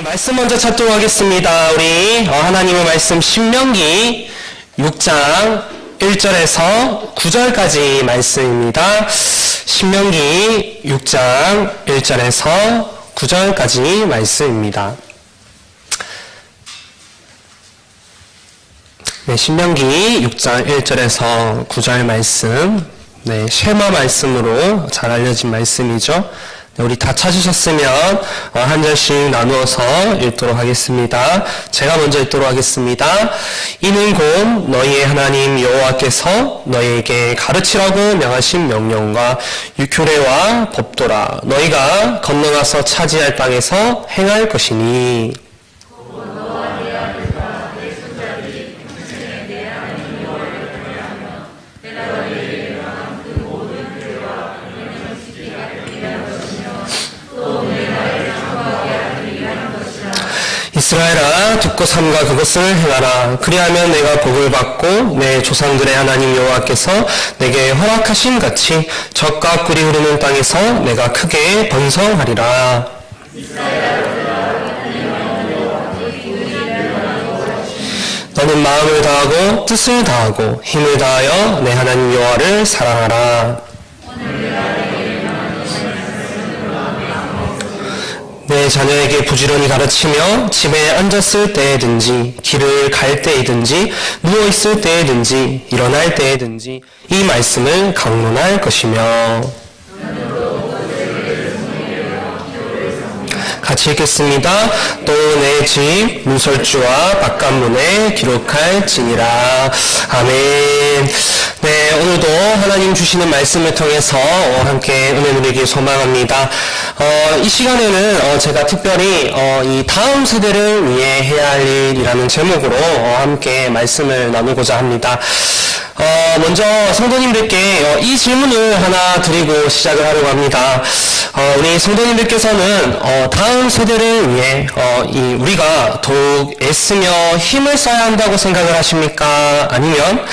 말씀 먼저 찾도록 하겠습니다. 우리 하나님의 말씀 신명기 6장 1절에서 9절까지 말씀입니다. 신명기 6장 1절에서 9절까지 말씀입니다. 신명기 6장 1절에서 9절 말씀, 쉐마 말씀으로 잘 알려진 말씀이죠. 우리 다 찾으셨으면 한 절씩 나누어서 읽도록 하겠습니다. 제가 먼저 읽도록 하겠습니다. 이는 곧 너희의 하나님 여호와께서 너희에게 가르치라고 명하신 명령과 규례와 법도라. 너희가 건너가서 차지할 땅에서 행할 것이니 이스라엘아 듣고 삼가 그것을 행하라. 그리하면 내가 복을 받고 내 조상들의 하나님 여호와께서 내게 허락하신 같이 젖과 꿀이 흐르는 땅에서 내가 크게 번성하리라. 너는 마음을 다하고 뜻을 다하고 힘을 다하여 내 하나님 여호와를 사랑하라. 내 자녀에게 부지런히 가르치며 집에 앉았을 때에든지 길을 갈 때이든지 누워있을 때에든지 일어날 때에든지 이 말씀을 강론할 것이며. 같이 읽겠습니다. 또 내 집 문설주와 바깥문에 기록할지니라. 아멘. 오늘도 하나님 주시는 말씀을 통해서 함께 은혜 누리길 소망합니다. 이 시간에는 제가 특별히 이 다음 세대를 위해 해야 할 일이라는 제목으로 함께 말씀을 나누고자 합니다. 먼저 성도님들께 이 질문을 하나 드리고 시작을 하려고 합니다. 우리 성도님들께서는 다음 세대를 위해 우리가 더욱 애쓰며 힘을 써야 한다고 생각을 하십니까? 아니면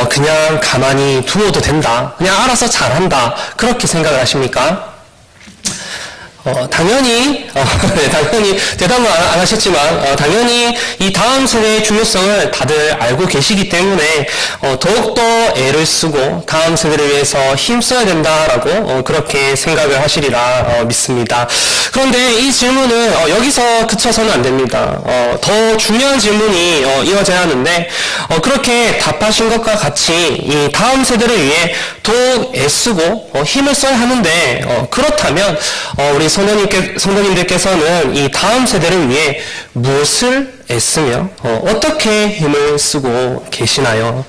그냥 가만히 두어도 된다, 그냥 알아서 잘한다, 그렇게 생각을 하십니까? 당연히 대답은 안 하셨지만, 당연히 이 다음 세대의 중요성을 다들 알고 계시기 때문에, 더욱더 애를 쓰고 다음 세대를 위해서 힘써야 된다라고, 그렇게 생각을 하시리라, 믿습니다. 그런데 이 질문은, 여기서 그쳐서는 안 됩니다. 더 중요한 질문이, 이어져야 하는데, 그렇게 답하신 것과 같이 이 다음 세대를 위해 더욱 애쓰고, 힘을 써야 하는데, 그렇다면, 우리 성도님들께서는 이 다음 세대를 위해 무엇을 애쓰며 어떻게 힘을 쓰고 계시나요?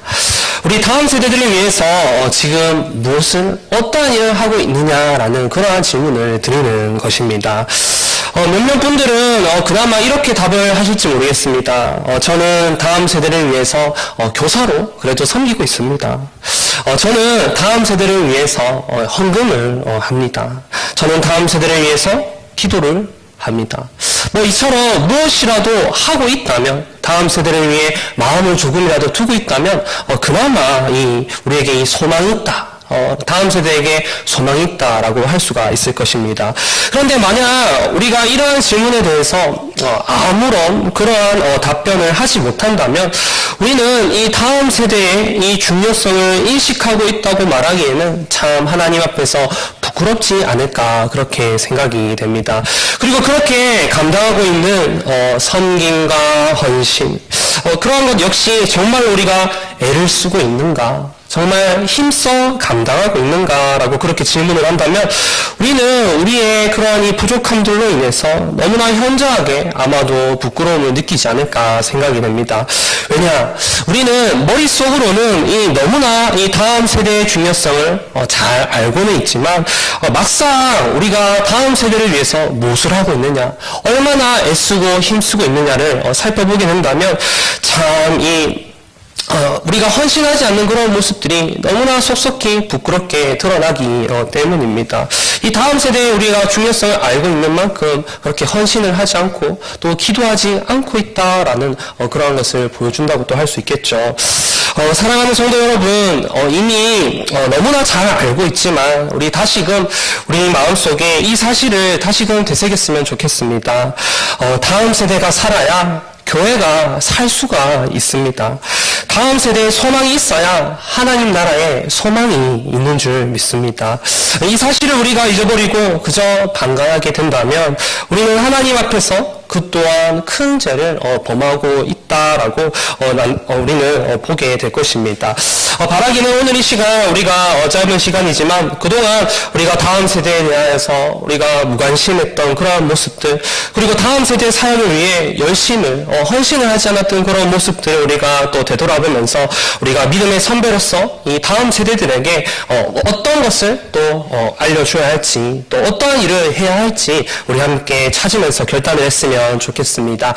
우리 다음 세대들을 위해서 지금 무엇을 어떠한 일을 하고 있느냐라는 그러한 질문을 드리는 것입니다. 몇몇 분들은 그나마 이렇게 답을 하실지 모르겠습니다. 저는 다음 세대를 위해서 교사로 그래도 섬기고 있습니다. 저는 다음 세대를 위해서 헌금을 합니다. 저는 다음 세대를 위해서 기도를 합니다. 이처럼 무엇이라도 하고 있다면, 다음 세대를 위해 마음을 조금이라도 두고 있다면, 그나마 우리에게 이 소망이 있다. 다음 세대에게 소망이 있다라고 할 수가 있을 것입니다. 그런데 만약 우리가 이러한 질문에 대해서 아무런 그러한 답변을 하지 못한다면, 우리는 이 다음 세대의 이 중요성을 인식하고 있다고 말하기에는 참 하나님 앞에서 부끄럽지 않을까, 그렇게 생각이 됩니다. 그리고 그렇게 감당하고 있는 섬김과 헌신, 그러한 것 역시 정말 우리가 애를 쓰고 있는가, 정말 힘써 감당하고 있는가라고 그렇게 질문을 한다면, 우리는 우리의 그러한 이 부족함들로 인해서 너무나 현저하게 아마도 부끄러움을 느끼지 않을까 생각이 됩니다. 왜냐, 우리는 머릿속으로는 너무나 이 다음 세대의 중요성을 잘 알고는 있지만, 막상 우리가 다음 세대를 위해서 무엇을 하고 있느냐, 얼마나 애쓰고 힘쓰고 있느냐를 살펴보게 된다면, 참 우리가 헌신하지 않는 그런 모습들이 너무나 속속히 부끄럽게 드러나기 때문입니다. 이 다음 세대에 우리가 중요성을 알고 있는 만큼 그렇게 헌신을 하지 않고 또 기도하지 않고 있다라는 그런 것을 보여준다고 또 할 수 있겠죠. 사랑하는 성도 여러분, 이미 너무나 잘 알고 있지만 우리 다시금 우리 마음속에 이 사실을 다시금 되새겼으면 좋겠습니다. 다음 세대가 살아야 교회가 살 수가 있습니다. 다음 세대에 소망이 있어야 하나님 나라에 소망이 있는 줄 믿습니다. 이 사실을 우리가 잊어버리고 그저 방관하게 된다면 우리는 하나님 앞에서 그 또한 큰 죄를 범하고 있다라고 우리는 보게 될 것입니다. 바라기는 오늘 이 시간 우리가 짧은 시간이지만 그동안 우리가 다음 세대에 대해서 우리가 무관심했던 그러한 모습들, 그리고 다음 세대 사역을 위해 열심을 헌신을 하지 않았던 그런 모습들을 우리가 또 되돌아보면서 우리가 믿음의 선배로서 이 다음 세대들에게 어떤 것을 또 알려줘야 할지, 또 어떠한 일을 해야 할지 우리 함께 찾으면서 결단을 했으면 좋겠습니다.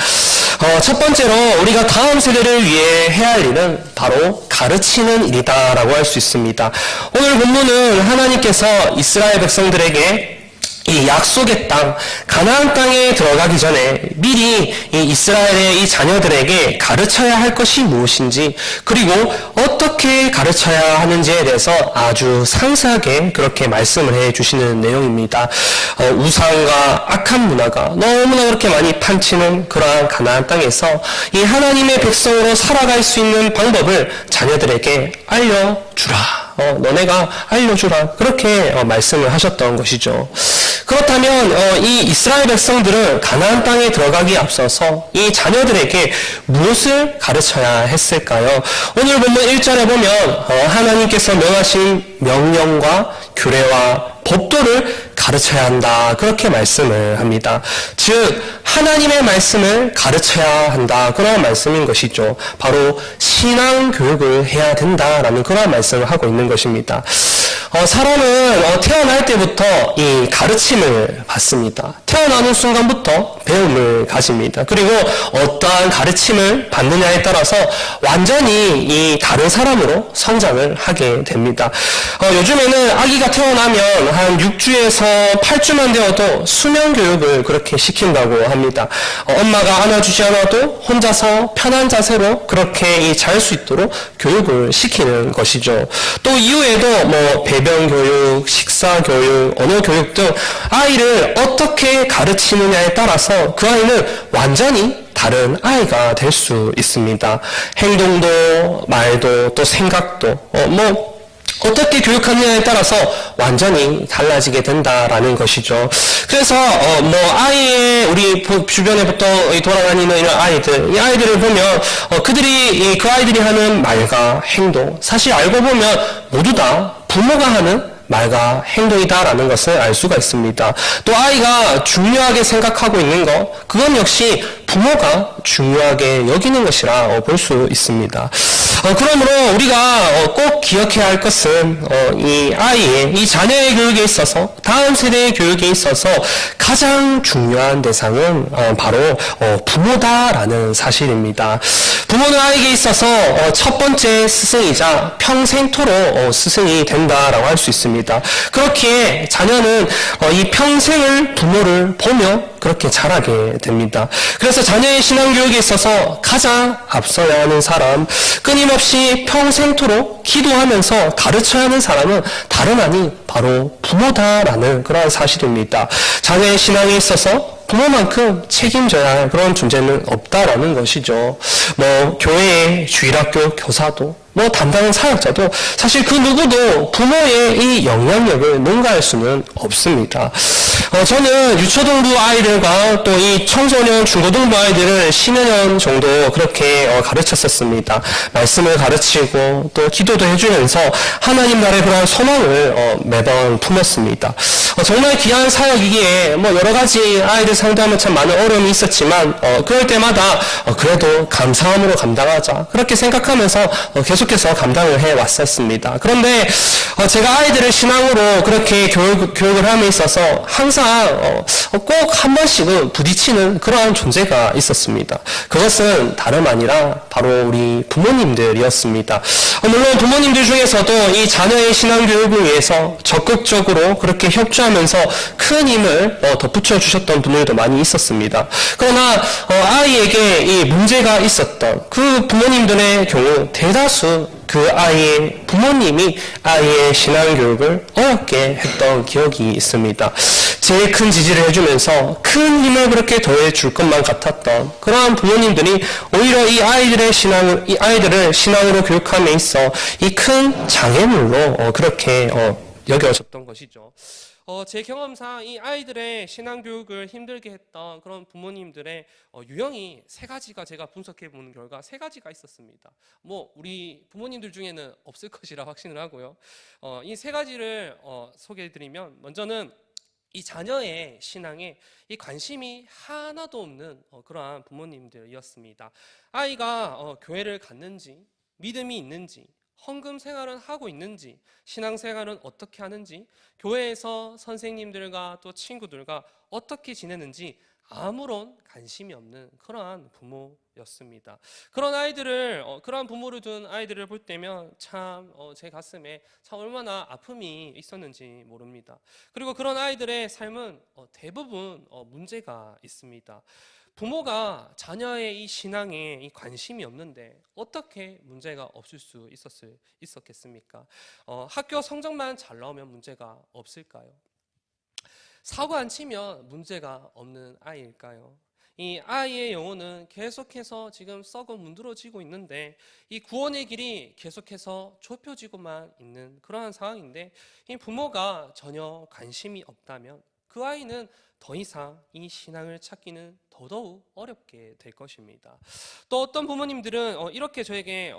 첫 번째로 우리가 다음 세대를 위해 해야 할 일은 바로 가르치는 일이다라고 할 수 있습니다. 오늘 본문은 하나님께서 이스라엘 백성들에게 이 약속의 땅, 가나안 땅에 들어가기 전에 미리 이 이스라엘의 이 자녀들에게 가르쳐야 할 것이 무엇인지, 그리고 어떻게 가르쳐야 하는지에 대해서 아주 상세하게 그렇게 말씀을 해 주시는 내용입니다. 우상과 악한 문화가 너무나 그렇게 많이 판치는 그러한 가나안 땅에서 이 하나님의 백성으로 살아갈 수 있는 방법을 자녀들에게 알려주라. 너네가 알려주라. 그렇게 말씀을 하셨던 것이죠. 그렇다면 이 이스라엘 백성들은 가나안 땅에 들어가기에 앞서서 이 자녀들에게 무엇을 가르쳐야 했을까요? 오늘 본문 1절에 보면 하나님께서 명하신 명령과 규례와 법도를 가르쳐야 한다. 그렇게 말씀을 합니다. 즉 하나님의 말씀을 가르쳐야 한다. 그런 말씀인 것이죠. 바로 신앙 교육을 해야 된다라는 그런 말씀을 하고 있는 것입니다. 사람은 태어날 때부터 이 가르침을 받습니다. 태어나는 순간부터 배움을 가집니다. 그리고 어떠한 가르침을 받느냐에 따라서 완전히 이 다른 사람으로 성장을 하게 됩니다. 요즘에는 아기가 태어나면 한 6주에서 8주만 되어도 수면 교육을 그렇게 시킨다고 합니다. 엄마가 안아주지 않아도 혼자서 편한 자세로 그렇게 잘 수 있도록 교육을 시키는 것이죠. 또 이후에도 뭐 배변 교육, 식사 교육, 언어 교육 등 아이를 어떻게 가르치느냐에 따라서 그 아이는 완전히 다른 아이가 될 수 있습니다. 행동도, 말도, 또 생각도, 어떻게 교육하느냐에 따라서 완전히 달라지게 된다라는 것이죠. 그래서 아이의 우리 주변에부터 돌아다니는 이런 아이들, 이 아이들을 보면 그 아이들이 하는 말과 행동, 사실 알고 보면 모두 다 부모가 하는 말과 행동이다라는 것을 알 수가 있습니다. 또 아이가 중요하게 생각하고 있는 것, 그건 역시 부모가 중요하게 여기는 것이라 볼 수 있습니다. 그러므로 우리가 꼭 기억해야 할 것은 이 자녀의 교육에 있어서, 다음 세대의 교육에 있어서 가장 중요한 대상은 바로 부모다라는 사실입니다. 부모는 아이에게 있어서 첫 번째 스승이자 평생토록 스승이 된다라고 할 수 있습니다. 그렇기에 자녀는 이 평생을 부모를 보며 그렇게 자라게 됩니다. 그래서 자녀의 신앙교육에 있어서 가장 앞서야 하는 사람, 끊임없이 평생토록 기도하면서 가르쳐야 하는 사람은 다름 아닌 바로 부모다라는 그런 사실입니다. 자녀의 신앙에 있어서 부모만큼 책임져야 할 그런 존재는 없다라는 것이죠. 교회의 주일학교 교사도, 담당한 사역자도 사실 그 누구도 부모의 이 영향력을 능가할 수는 없습니다. 저는 유초등부 아이들과 또 이 청소년 중고등부 아이들을 10여 년 정도 그렇게 가르쳤었습니다. 말씀을 가르치고 또 기도도 해주면서 하나님 나라의 그런 소망을 매번 품었습니다. 정말 귀한 사역이기에 여러 가지 아이들 상대하면 참 많은 어려움이 있었지만 그럴 때마다 그래도 감사함으로 감당하자, 그렇게 생각하면서 계속해서 감당을 해왔었습니다. 그런데 제가 아이들을 신앙으로 그렇게 교육을 함에 있어서 항상 항상 꼭 한 번씩은 부딪히는 그러한 존재가 있었습니다. 그것은 다름 아니라 바로 우리 부모님들이었습니다. 물론 부모님들 중에서도 이 자녀의 신앙교육을 위해서 적극적으로 그렇게 협조하면서 큰 힘을 덧붙여 주셨던 분들도 많이 있었습니다. 그러나 아이에게 이 문제가 있었던 그 부모님들의 경우 대다수 그 아이의 부모님이 아이의 신앙교육을 어렵게 했던 기억이 있습니다. 제일 큰 지지를 해주면서 큰 힘을 그렇게 더해줄 것만 같았던 그러한 부모님들이 오히려 이 아이들을 신앙으로 교육함에 있어 이 큰 장애물로 그렇게 여겨졌던 것이죠. 제 경험상 이 아이들의 신앙교육을 힘들게 했던 그런 부모님들의 유형이 세 가지가 제가 분석해 보는 결과 세 가지가 있었습니다. 우리 부모님들 중에는 없을 것이라 확신을 하고요. 이 세 가지를 소개해 드리면, 먼저는 이 자녀의 신앙에 이 관심이 하나도 없는 그러한 부모님들이었습니다. 아이가 교회를 갔는지, 믿음이 있는지, 헌금 생활은 하고 있는지, 신앙생활은 어떻게 하는지, 교회에서 선생님들과 또 친구들과 어떻게 지내는지 아무런 관심이 없는 그러한 부모였습니다. 그러한 부모를 둔 아이들을 볼 때면 참 제 가슴에 참 얼마나 아픔이 있었는지 모릅니다. 그리고 그런 아이들의 삶은 대부분 문제가 있습니다. 부모가 자녀의 이 신앙에 이 관심이 없는데 어떻게 문제가 없을 수 있었겠습니까? 학교 성적만 잘 나오면 문제가 없을까요? 사고 안 치면 문제가 없는 아이일까요? 이 아이의 영혼은 계속해서 지금 썩어 문드러지고 있는데 이 구원의 길이 계속해서 좁혀지고만 있는 그러한 상황인데, 이 부모가 전혀 관심이 없다면 그 아이는 더 이상 이 신앙을 찾기는 더더욱 어렵게 될 것입니다. 또 어떤 부모님들은 이렇게 저에게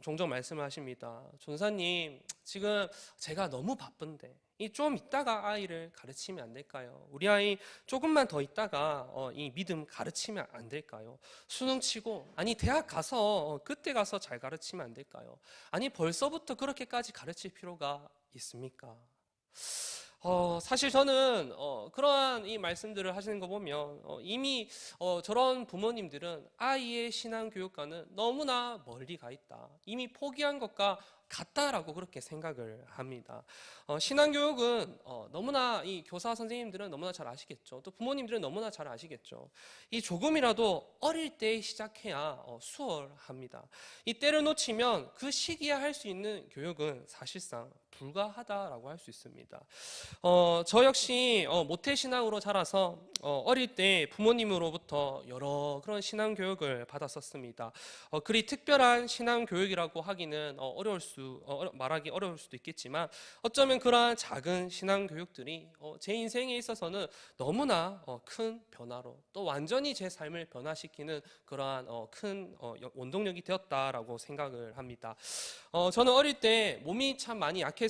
종종 말씀을 하십니다. 전사님, 지금 제가 너무 바쁜데 좀 이따가 아이를 가르치면 안 될까요? 우리 아이 조금만 더 있다가 이 믿음 가르치면 안 될까요? 수능 치고 대학 가서 그때 가서 잘 가르치면 안 될까요? 벌써부터 그렇게까지 가르칠 필요가 있습니까? 사실 저는 그러한 이 말씀들을 하시는 거 보면 이미 저런 부모님들은 아이의 신앙 교육과는 너무나 멀리 가 있다, 이미 포기한 것과 같다라고 그렇게 생각을 합니다. 신앙교육은 너무나 이 교사 선생님들은 너무나 잘 아시겠죠. 또 부모님들은 너무나 잘 아시겠죠. 이 조금이라도 어릴 때 시작해야 수월합니다. 이 때를 놓치면 그 시기에 할 수 있는 교육은 사실상 불가하다라고 할 수 있습니다. 저 역시 모태신앙으로 자라서 어릴 때 부모님으로부터 여러 그런 신앙교육을 받았었습니다. 그리 특별한 신앙교육이라고 하기는 말하기 어려울 수도 있겠지만, 어쩌면 그러한 작은 신앙교육들이 제 인생에 있어서는 너무나 큰 변화로, 또 완전히 제 삶을 변화시키는 그러한 큰 원동력이 되었다라고 생각을 합니다. 저는 어릴 때 몸이 참 많이 약해서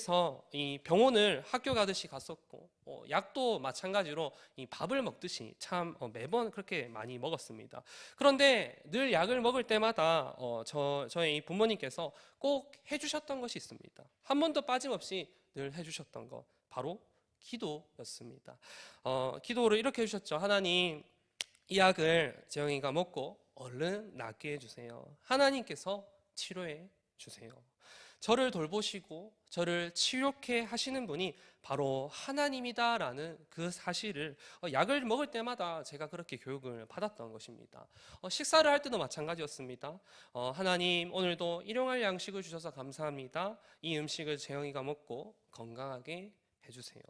이 병원을 학교 가듯이 갔었고, 약도 마찬가지로 이 밥을 먹듯이 참 매번 그렇게 많이 먹었습니다. 그런데 늘 약을 먹을 때마다 저의 이 부모님께서 꼭 해주셨던 것이 있습니다. 한 번도 빠짐없이 늘 해주셨던 것, 바로 기도였습니다. 기도를 이렇게 해주셨죠. 하나님, 이 약을 재영이가 먹고 얼른 낫게 해주세요. 하나님께서 치료해 주세요. 저를 돌보시고 저를 치료케 하시는 분이 바로 하나님이다라는 그 사실을 약을 먹을 때마다 제가 그렇게 교육을 받았던 것입니다. 식사를 할 때도 마찬가지였습니다. 하나님, 오늘도 일용할 양식을 주셔서 감사합니다. 이 음식을 재영이가 먹고 건강하게 해주세요.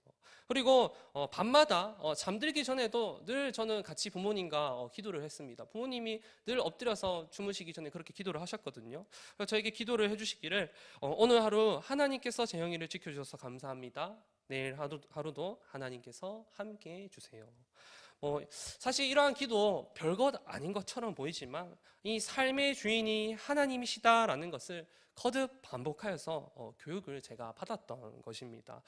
그리고 밤마다 잠들기 전에도 늘 저는 같이 부모님과 기도를 했습니다. 부모님이 늘 엎드려서 주무시기 전에 그렇게 기도를 하셨거든요. 그래서 저에게 기도를 해주시기를, 오늘 하루 하나님께서 재영이를 지켜주셔서 감사합니다. 내일 하루도 하나님께서 함께 해주세요. 사실 이러한 기도 별것 아닌 것처럼 보이지만 이 삶의 주인이 하나님이시다라는 것을 거듭 반복하여서 교육을 제가 받았던 것입니다.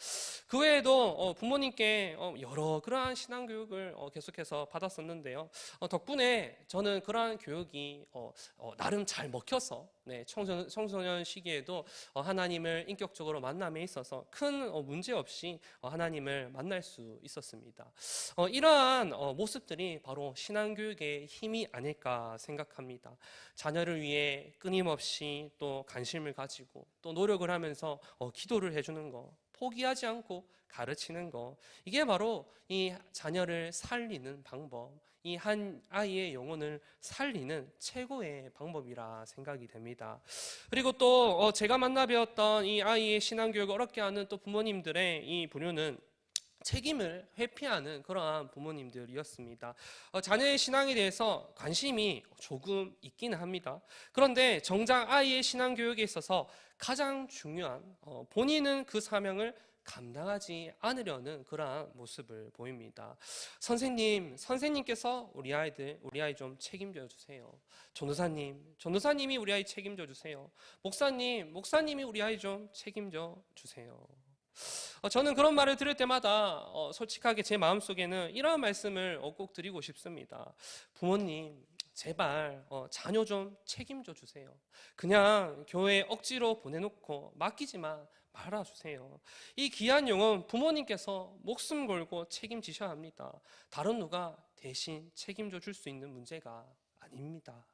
그 외에도 부모님께 여러 그러한 신앙교육을 계속해서 받았었는데요. 덕분에 저는 그러한 교육이 나름 잘 먹혀서 네, 청소년 시기에도 하나님을 인격적으로 만남에 있어서 큰 문제 없이 하나님을 만날 수 있었습니다. 이러한 모습들이 바로 신앙교육의 힘이 아닐까 생각합니다. 자녀를 위해 끊임없이 또 관심을 가지고 또 노력을 하면서 기도를 해주는 거, 포기하지 않고 가르치는 거, 이게 바로 이 자녀를 살리는 방법, 이 한 아이의 영혼을 살리는 최고의 방법이라 생각이 됩니다. 그리고 또 제가 만나 배웠던 이 아이의 신앙교육을 어렵게 하는 또 부모님들의 이 부류는 책임을 회피하는 그러한 부모님들이었습니다. 자녀의 신앙에 대해서 관심이 조금 있기는 합니다. 그런데 정작 아이의 신앙 교육에 있어서 가장 중요한 본인은 그 사명을 감당하지 않으려는 그러한 모습을 보입니다. 선생님께서 우리 아이 좀 책임져 주세요. 전도사님이 우리 아이 책임져 주세요. 목사님이 우리 아이 좀 책임져 주세요. 저는 그런 말을 들을 때마다 솔직하게 제 마음속에는 이런 말씀을 꼭 드리고 싶습니다. 부모님, 제발 자녀 좀 책임져 주세요. 그냥 교회에 억지로 보내놓고 맡기지만 말아주세요. 이 귀한 영혼 부모님께서 목숨 걸고 책임지셔야 합니다. 다른 누가 대신 책임져 줄 수 있는 문제가 아닙니다.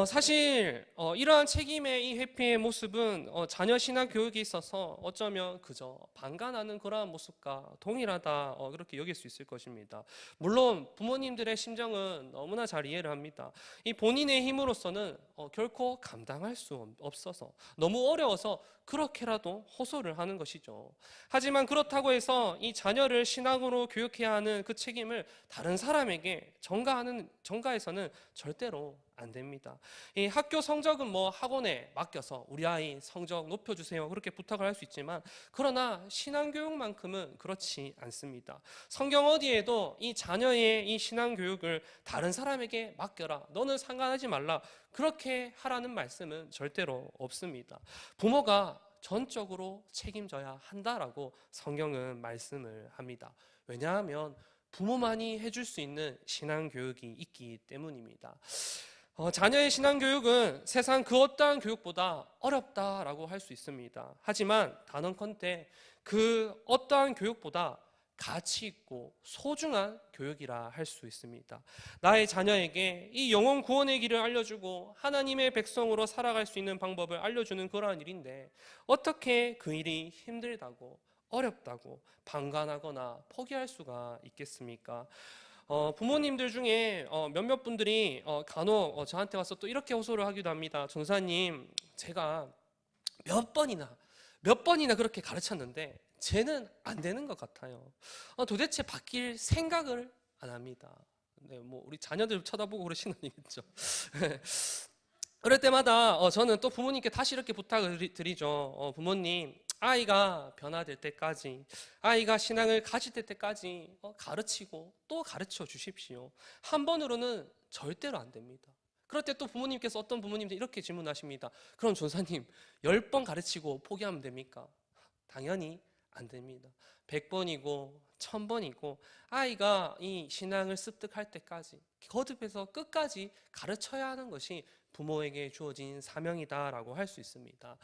사실 이러한 책임의 이 회피의 모습은 자녀 신앙 교육에 있어서 어쩌면 그저 방관하는 그러한 모습과 동일하다 그렇게 여길 수 있을 것입니다. 물론 부모님들의 심정은 너무나 잘 이해를 합니다. 이 본인의 힘으로서는 결코 감당할 수 없어서 너무 어려워서 그렇게라도 호소를 하는 것이죠. 하지만 그렇다고 해서 이 자녀를 신앙으로 교육해야 하는 그 책임을 다른 사람에게 전가해서는 절대로 안 됩니다. 이 학교 성적은 학원에 맡겨서 우리 아이 성적 높여주세요 그렇게 부탁을 할 수 있지만, 그러나 신앙교육만큼은 그렇지 않습니다. 성경 어디에도 이 자녀의 이 신앙교육을 다른 사람에게 맡겨라, 너는 상관하지 말라, 그렇게 하라는 말씀은 절대로 없습니다. 부모가 전적으로 책임져야 한다라고 성경은 말씀을 합니다. 왜냐하면 부모만이 해줄 수 있는 신앙교육이 있기 때문입니다. 자녀의 신앙교육은 세상 그 어떠한 교육보다 어렵다라고 할 수 있습니다. 하지만 단언컨대 그 어떠한 교육보다 가치 있고 소중한 교육이라 할 수 있습니다. 나의 자녀에게 이 영혼 구원의 길을 알려주고 하나님의 백성으로 살아갈 수 있는 방법을 알려주는 그러한 일인데, 어떻게 그 일이 힘들다고 어렵다고 방관하거나 포기할 수가 있겠습니까? 부모님들 중에 몇몇 분들이 간혹 저한테 와서 또 이렇게 호소를 하기도 합니다. 전사님, 제가 몇 번이나 그렇게 가르쳤는데 쟤는 안 되는 것 같아요. 도대체 바뀔 생각을 안 합니다. 네, 우리 자녀들 쳐다보고 그러시는 아니겠죠. 그럴 때마다 저는 또 부모님께 다시 이렇게 부탁을 드리죠. 부모님, 아이가 변화될 때까지, 아이가 신앙을 가질 때까지 가르치고 또 가르쳐 주십시오. 한 번으로는 절대로 안 됩니다. 그럴 때 또 부모님께서, 어떤 부모님들 이렇게 질문하십니다. 그럼 전사님, 10번 가르치고 포기하면 됩니까? 당연히 안 됩니다. 100번이고 1000번이고 아이가 이 신앙을 습득할 때까지 거듭해서 끝까지 가르쳐야 하는 것이 부모에게 주어진 사명이다라고 할 수 있습니다.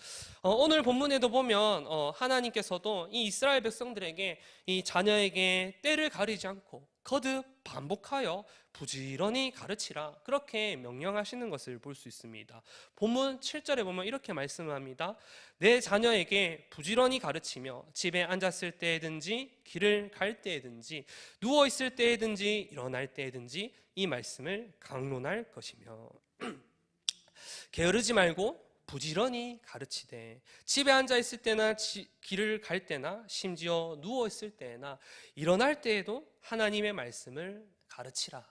오늘 본문에도 보면 하나님께서도 이 이스라엘 백성들에게 이 자녀에게 때를 가리지 않고 거듭 반복하여 부지런히 가르치라, 그렇게 명령하시는 것을 볼 수 있습니다. 본문 7절에 보면 이렇게 말씀합니다. 내 자녀에게 부지런히 가르치며 집에 앉았을 때든지 길을 갈 때든지 누워 있을 때든지 일어날 때든지 이 말씀을 강론할 것이며 게으르지 말고 부지런히 가르치되 집에 앉아 있을 때나 길을 갈 때나 심지어 누워 있을 때나 일어날 때에도 하나님의 말씀을 가르치라.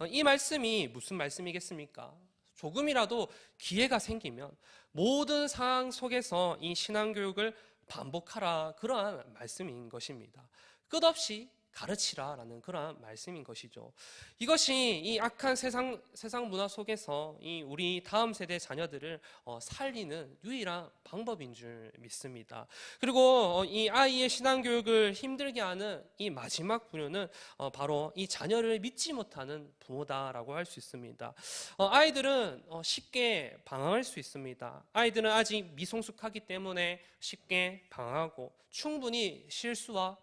이 말씀이 무슨 말씀이겠습니까? 조금이라도 기회가 생기면 모든 상황 속에서 이 신앙교육을 반복하라, 그러한 말씀인 것입니다. 끝없이 가르치라라는 그러한 말씀인 것이죠. 이것이 이 악한 세상 문화 속에서 이 우리 다음 세대 자녀들을 살리는 유일한 방법인 줄 믿습니다. 그리고 이 아이의 신앙 교육을 힘들게 하는 이 마지막 부류는 바로 이 자녀를 믿지 못하는 부모다라고 할 수 있습니다. 아이들은 쉽게 방황할 수 있습니다. 아이들은 아직 미성숙하기 때문에 쉽게 방황하고 충분히 실수와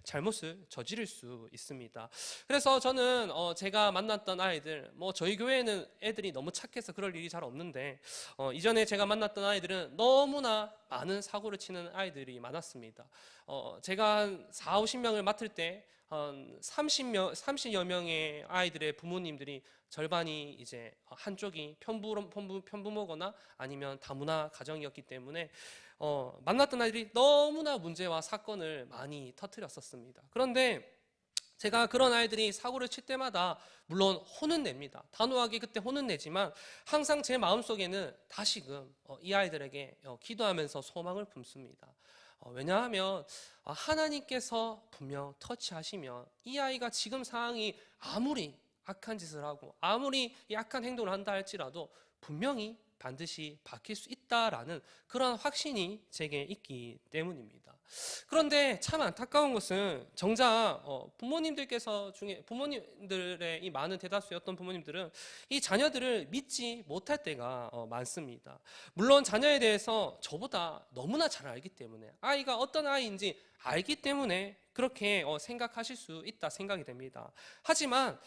잘못을 저지를 수 있습니다. 그래서 저는 제가 만났던 아이들, 저희 교회에는 애들이 너무 착해서 그럴 일이 잘 없는데 이전에 제가 만났던 아이들은 너무나 많은 사고를 치는 아이들이 많았습니다. 제가 한 4, 50명을 맡을 때 한 30여 명의 아이들의 부모님들이 절반이 이제 한쪽이 편부모거나 아니면 다문화 가정이었기 때문에 만났던 아이들이 너무나 문제와 사건을 많이 터뜨렸었습니다. 그런데 제가 그런 아이들이 사고를 칠 때마다 물론 혼은 냅니다. 단호하게 그때 혼은 내지만 항상 제 마음속에는 다시금 이 아이들에게 기도하면서 소망을 품습니다. 왜냐하면 하나님께서 분명 터치하시면 이 아이가 지금 상황이 아무리 악한 짓을 하고 아무리 약한 행동을 한다 할지라도 분명히 반드시 바뀔 수 있다라는 그런 확신이 제게 있기 때문입니다. 그런데 참 안타까운 것은 정작 부모님들의 이 많은 대다수의 어떤 부모님들은 이 자녀들을 믿지 못할 때가 많습니다. 물론 자녀에 대해서 저보다 너무나 잘 알기 때문에 아이가 어떤 아이인지 알기 때문에 그렇게 생각하실 수 있다 생각이 됩니다. 하지만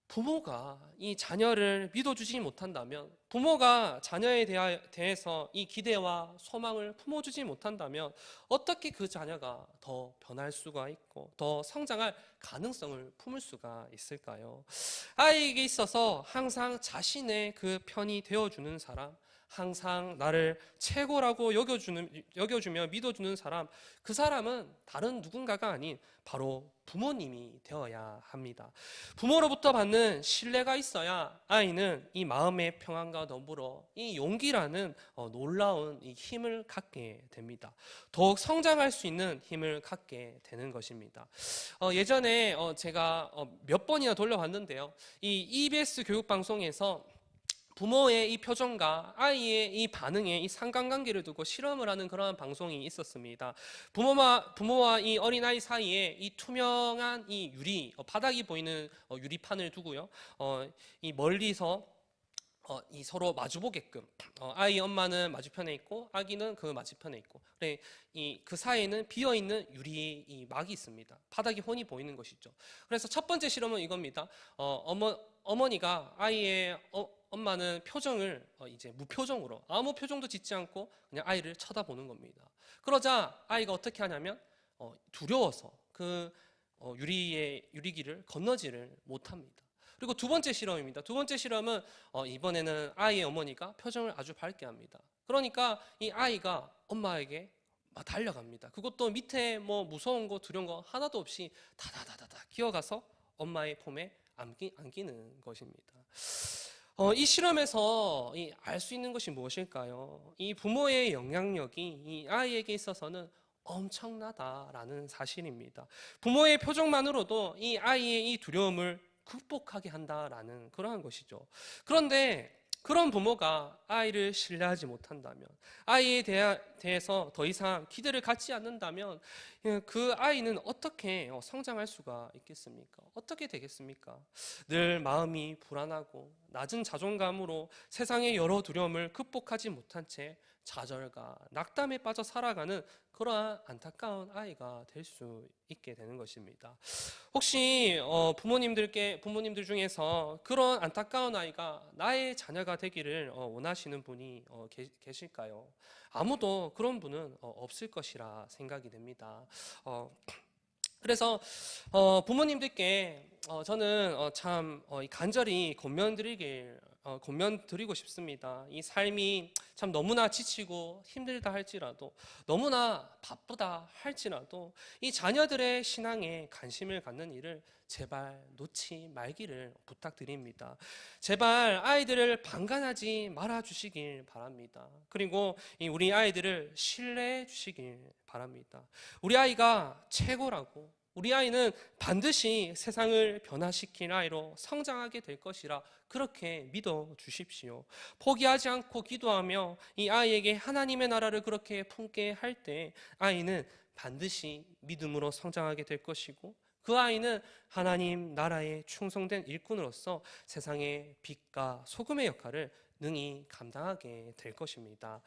부모가 이 자녀를 믿어주지 못한다면, 부모가 자녀에 대해서 이 기대와 소망을 품어주지 못한다면 어떻게 그 자녀가 더 변할 수가 있고 더 성장할 가능성을 품을 수가 있을까요? 아이에게 있어서 항상 자신의 그 편이 되어주는 사람, 항상 나를 최고라고 여겨주며 믿어주는 사람, 그 사람은 다른 누군가가 아닌 바로 부모님이 되어야 합니다. 부모로부터 받는 신뢰가 있어야 아이는 이 마음의 평안과 더불어 이 용기라는 놀라운 이 힘을 갖게 됩니다. 더욱 성장할 수 있는 힘을 갖게 되는 것입니다. 예전에 제가 몇 번이나 돌려봤는데요. 이 EBS 교육방송에서 부모의 이 표정과 아이의 이 반응에 이 상관관계를 두고 실험을 하는 그러한 방송이 있었습니다. 부모와 이 어린아이 사이에 이 투명한 이 바닥이 보이는 유리판을 두고요. 이 멀리서 이 서로 마주보게끔 아이 엄마는 맞은편에 있고 아기는 그 맞은편에 있고 그 사이에는 비어있는 유리 이 막이 있습니다. 바닥이 훤히 보이는 것이죠. 그래서 첫 번째 실험은 이겁니다. 어머니가 아이의 엄마는 표정을 이제 무표정으로 아무 표정도 짓지 않고 그냥 아이를 쳐다보는 겁니다. 그러자 아이가 어떻게 하냐면 두려워서 그 유리기를 건너지를 못합니다. 그리고 두 번째 실험입니다. 두 번째 실험은 이번에는 아이의 어머니가 표정을 아주 밝게 합니다. 그러니까 이 아이가 엄마에게 막 달려갑니다. 그것도 밑에 무서운 거 두려운 거 하나도 없이 다다다다다 기어가서 엄마의 품에 안기는 것입니다. 이 실험에서 알 수 있는 것이 무엇일까요? 이 부모의 영향력이 이 아이에게 있어서는 엄청나다라는 사실입니다. 부모의 표정만으로도 이 아이의 이 두려움을 극복하게 한다라는 그러한 것이죠. 그런데 그런 부모가 아이를 신뢰하지 못한다면, 아이에 대해서 더 이상 기대를 갖지 않는다면 그 아이는 어떻게 성장할 수가 있겠습니까? 어떻게 되겠습니까? 늘 마음이 불안하고 낮은 자존감으로 세상의 여러 두려움을 극복하지 못한 채 좌절과 낙담에 빠져 살아가는 그러한 안타까운 아이가 될 수 있게 되는 것입니다. 혹시 부모님들 중에서 그런 안타까운 아이가 나의 자녀가 되기를 원하시는 분이 계실까요? 아무도 그런 분은 없을 것이라 생각이 됩니다. 그래서 부모님들께 저는 참 간절히 권면드리고 싶습니다. 이 삶이 참 너무나 지치고 힘들다 할지라도, 너무나 바쁘다 할지라도 이 자녀들의 신앙에 관심을 갖는 일을 제발 놓지 말기를 부탁드립니다. 제발 아이들을 방관하지 말아 주시길 바랍니다. 그리고 우리 아이들을 신뢰해 주시길 바랍니다. 우리 아이가 최고라고, 우리 아이는 반드시 세상을 변화시킬 아이로 성장하게 될 것이라 그렇게 믿어 주십시오. 포기하지 않고 기도하며 이 아이에게 하나님의 나라를 그렇게 품게 할 때 아이는 반드시 믿음으로 성장하게 될 것이고, 그 아이는 하나님 나라에 충성된 일꾼으로서 세상의 빛과 소금의 역할을 능히 감당하게 될 것입니다.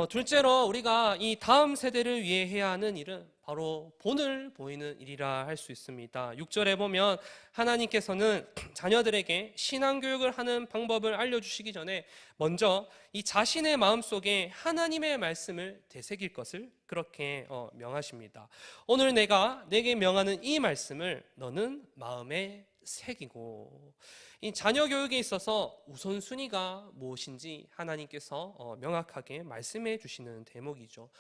둘째로 우리가 이 다음 세대를 위해 해야 하는 일은 바로 본을 보이는 일이라 할 수 있습니다. 6절에 보면 하나님께서는 자녀들에게 신앙교육을 하는 방법을 알려주시기 전에 먼저 이 자신의 마음속에 하나님의 말씀을 되새길 것을 그렇게 명하십니다. 오늘 내가 내게 명하는 이 말씀을 너는 마음에 새기고. 이 자녀 교육에 있어서 우선순위가 무엇인지 하나님께서 명확하게 말씀해 주시는 대목이죠.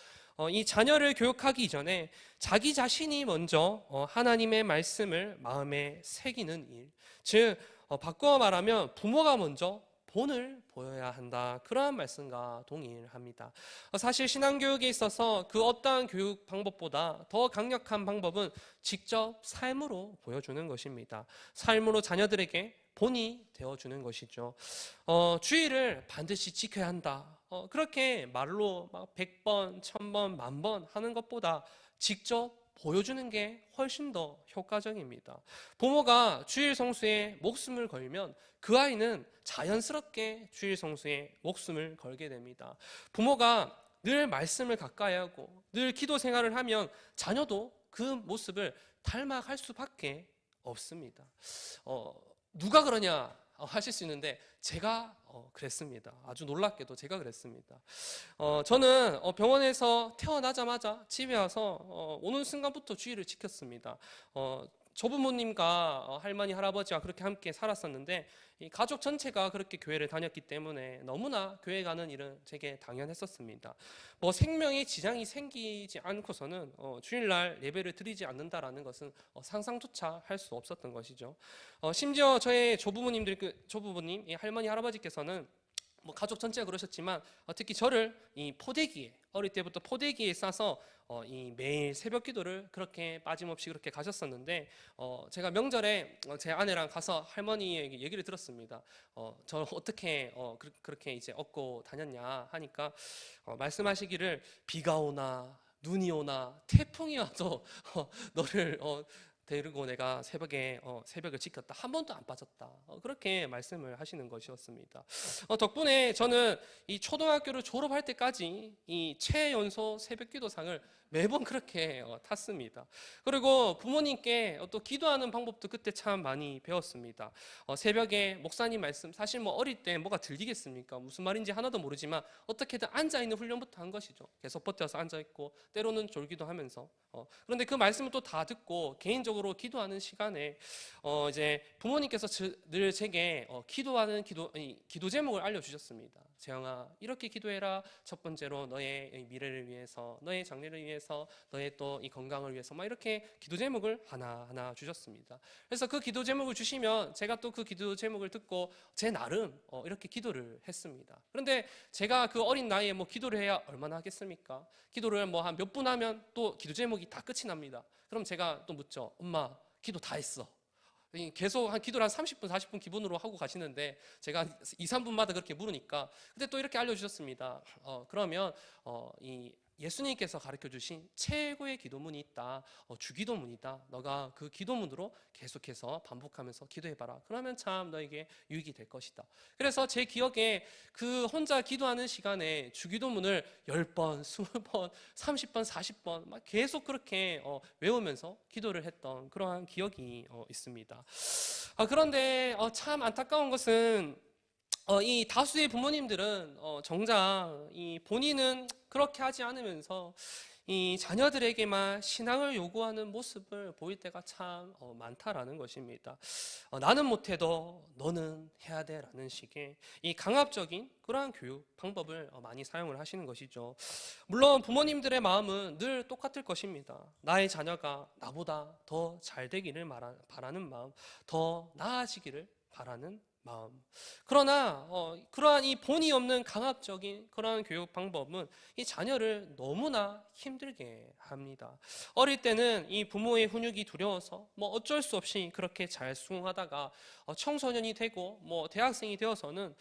이 자녀를 교육하기 이전에 자기 자신이 먼저 하나님의 말씀을 마음에 새기는 일, 즉 바꿔 말하면 부모가 먼저 본을 보여야 한다, 그러한 말씀과 동일합니다. 사실 신앙교육에 있어서 그 어떠한 교육 방법보다 더 강력한 방법은 직접 삶으로 보여주는 것입니다. 삶으로 자녀들에게 본이 되어주는 것이죠. 주의를 반드시 지켜야 한다, 그렇게 말로 막 100번, 1000번, 10,000번 하는 것보다 직접 보여주는 게 훨씬 더 효과적입니다. 부모가 주일 성수에 목숨을 걸면 그 아이는 자연스럽게 주일 성수에 목숨을 걸게 됩니다. 부모가 늘 말씀을 가까이 하고 늘 기도 생활을 하면 자녀도 그 모습을 닮아갈 수밖에 없습니다. 누가 그러냐 하실 수 있는데 제가 그랬습니다. 아주 놀랍게도 제가 그랬습니다. 저는 병원에서 태어나자마자 집에 와서 오는 순간부터 주의를 지켰습니다. 조부모님과 할머니, 할아버지와 그렇게 함께 살았었는데 이 가족 전체가 그렇게 교회를 다녔기 때문에 너무나 교회 가는 일은 제게 당연했었습니다. 뭐 생명에 지장이 생기지 않고서는 주일날 예배를 드리지 않는다라는 것은 상상조차 할 수 없었던 것이죠. 심지어 저의 조부모님, 할머니, 할아버지께서는 뭐 가족 전체가 그러셨지만 특히 저를 이 포대기에, 어릴 때부터 포대기에 싸서 이 매일 새벽 기도를 그렇게 빠짐없이 그렇게 가셨었는데, 제가 명절에 제 아내랑 가서 할머니에게 얘기를 들었습니다. 저 어떻게 그렇게 이제 업고 다녔냐 하니까 말씀하시기를 비가 오나 눈이 오나 태풍이 와도 너를 데리고 내가 새벽을 지켰다, 한 번도 안 빠졌다, 그렇게 말씀을 하시는 것이었습니다. 덕분에 저는 이 초등학교를 졸업할 때까지 이 최연소 새벽기도상을 매번 그렇게 탔습니다. 그리고 부모님께 또 기도하는 방법도 그때 참 많이 배웠습니다. 새벽에 목사님 말씀, 사실 뭐 어릴 때 뭐가 들리겠습니까? 무슨 말인지 하나도 모르지만 어떻게든 앉아있는 훈련부터 한 것이죠. 계속 버텨서 앉아있고 때로는 졸기도 하면서. 그런데 그 말씀을 또 다 듣고 개인적으로 기도하는 시간에 이제 부모님께서 늘 제게 기도하는 기도 제목을 알려주셨습니다. 재영아, 이렇게 기도해라. 첫 번째로 너의 미래를 위해서, 너의 장래를 위해서, 너의 또 이 건강을 위해서, 막 이렇게 기도 제목을 하나하나 주셨습니다. 그래서 그 기도 제목을 주시면 제가 또 그 기도 제목을 듣고 제 나름 이렇게 기도를 했습니다. 그런데 제가 그 어린 나이에 뭐 기도를 해야 얼마나 하겠습니까? 기도를 뭐 한 몇 분 하면 또 기도 제목이 다 끝이 납니다. 그럼 제가 또 묻죠. 엄마, 기도 다 했어. 계속 한 기도를 한 30분, 40분 기본으로 하고 가시는데 제가 2, 3분마다 그렇게 물으니까 그때 또 이렇게 알려주셨습니다. 그러면 이 예수님께서 가르쳐 주신 최고의 기도문이 있다. 주기도문이다. 너가 그 기도문으로 계속해서 반복하면서 기도해봐라. 그러면 참 너에게 유익이 될 것이다. 그래서 제 기억에 그 혼자 기도하는 시간에 주기도문을 10번, 20번, 30번, 40번 막 계속 그렇게 외우면서 기도를 했던 그러한 기억이 있습니다. 그런데 참 안타까운 것은 이 다수의 부모님들은 정작 이 본인은 그렇게 하지 않으면서 이 자녀들에게만 신앙을 요구하는 모습을 보일 때가 참 많다라는 것입니다. 나는 못해도 너는 해야 돼라는 식의 이 강압적인 그러한 교육 방법을 많이 사용을 하시는 것이죠. 물론 부모님들의 마음은 늘 똑같을 것입니다. 나의 자녀가 나보다 더 잘 되기를 바라는 마음, 더 나아지기를 바라는 마음. 그러나 그러한 이 본의 없는 강압적인 그러한 교육 방법은 이 자녀를 너무나 힘들게 합니다. 어릴 때는 이 부모의 훈육이 두려워서 뭐 어쩔 수 없이 그렇게 잘 수긍하다가 청소년이 되고 뭐 대학생이 되어서는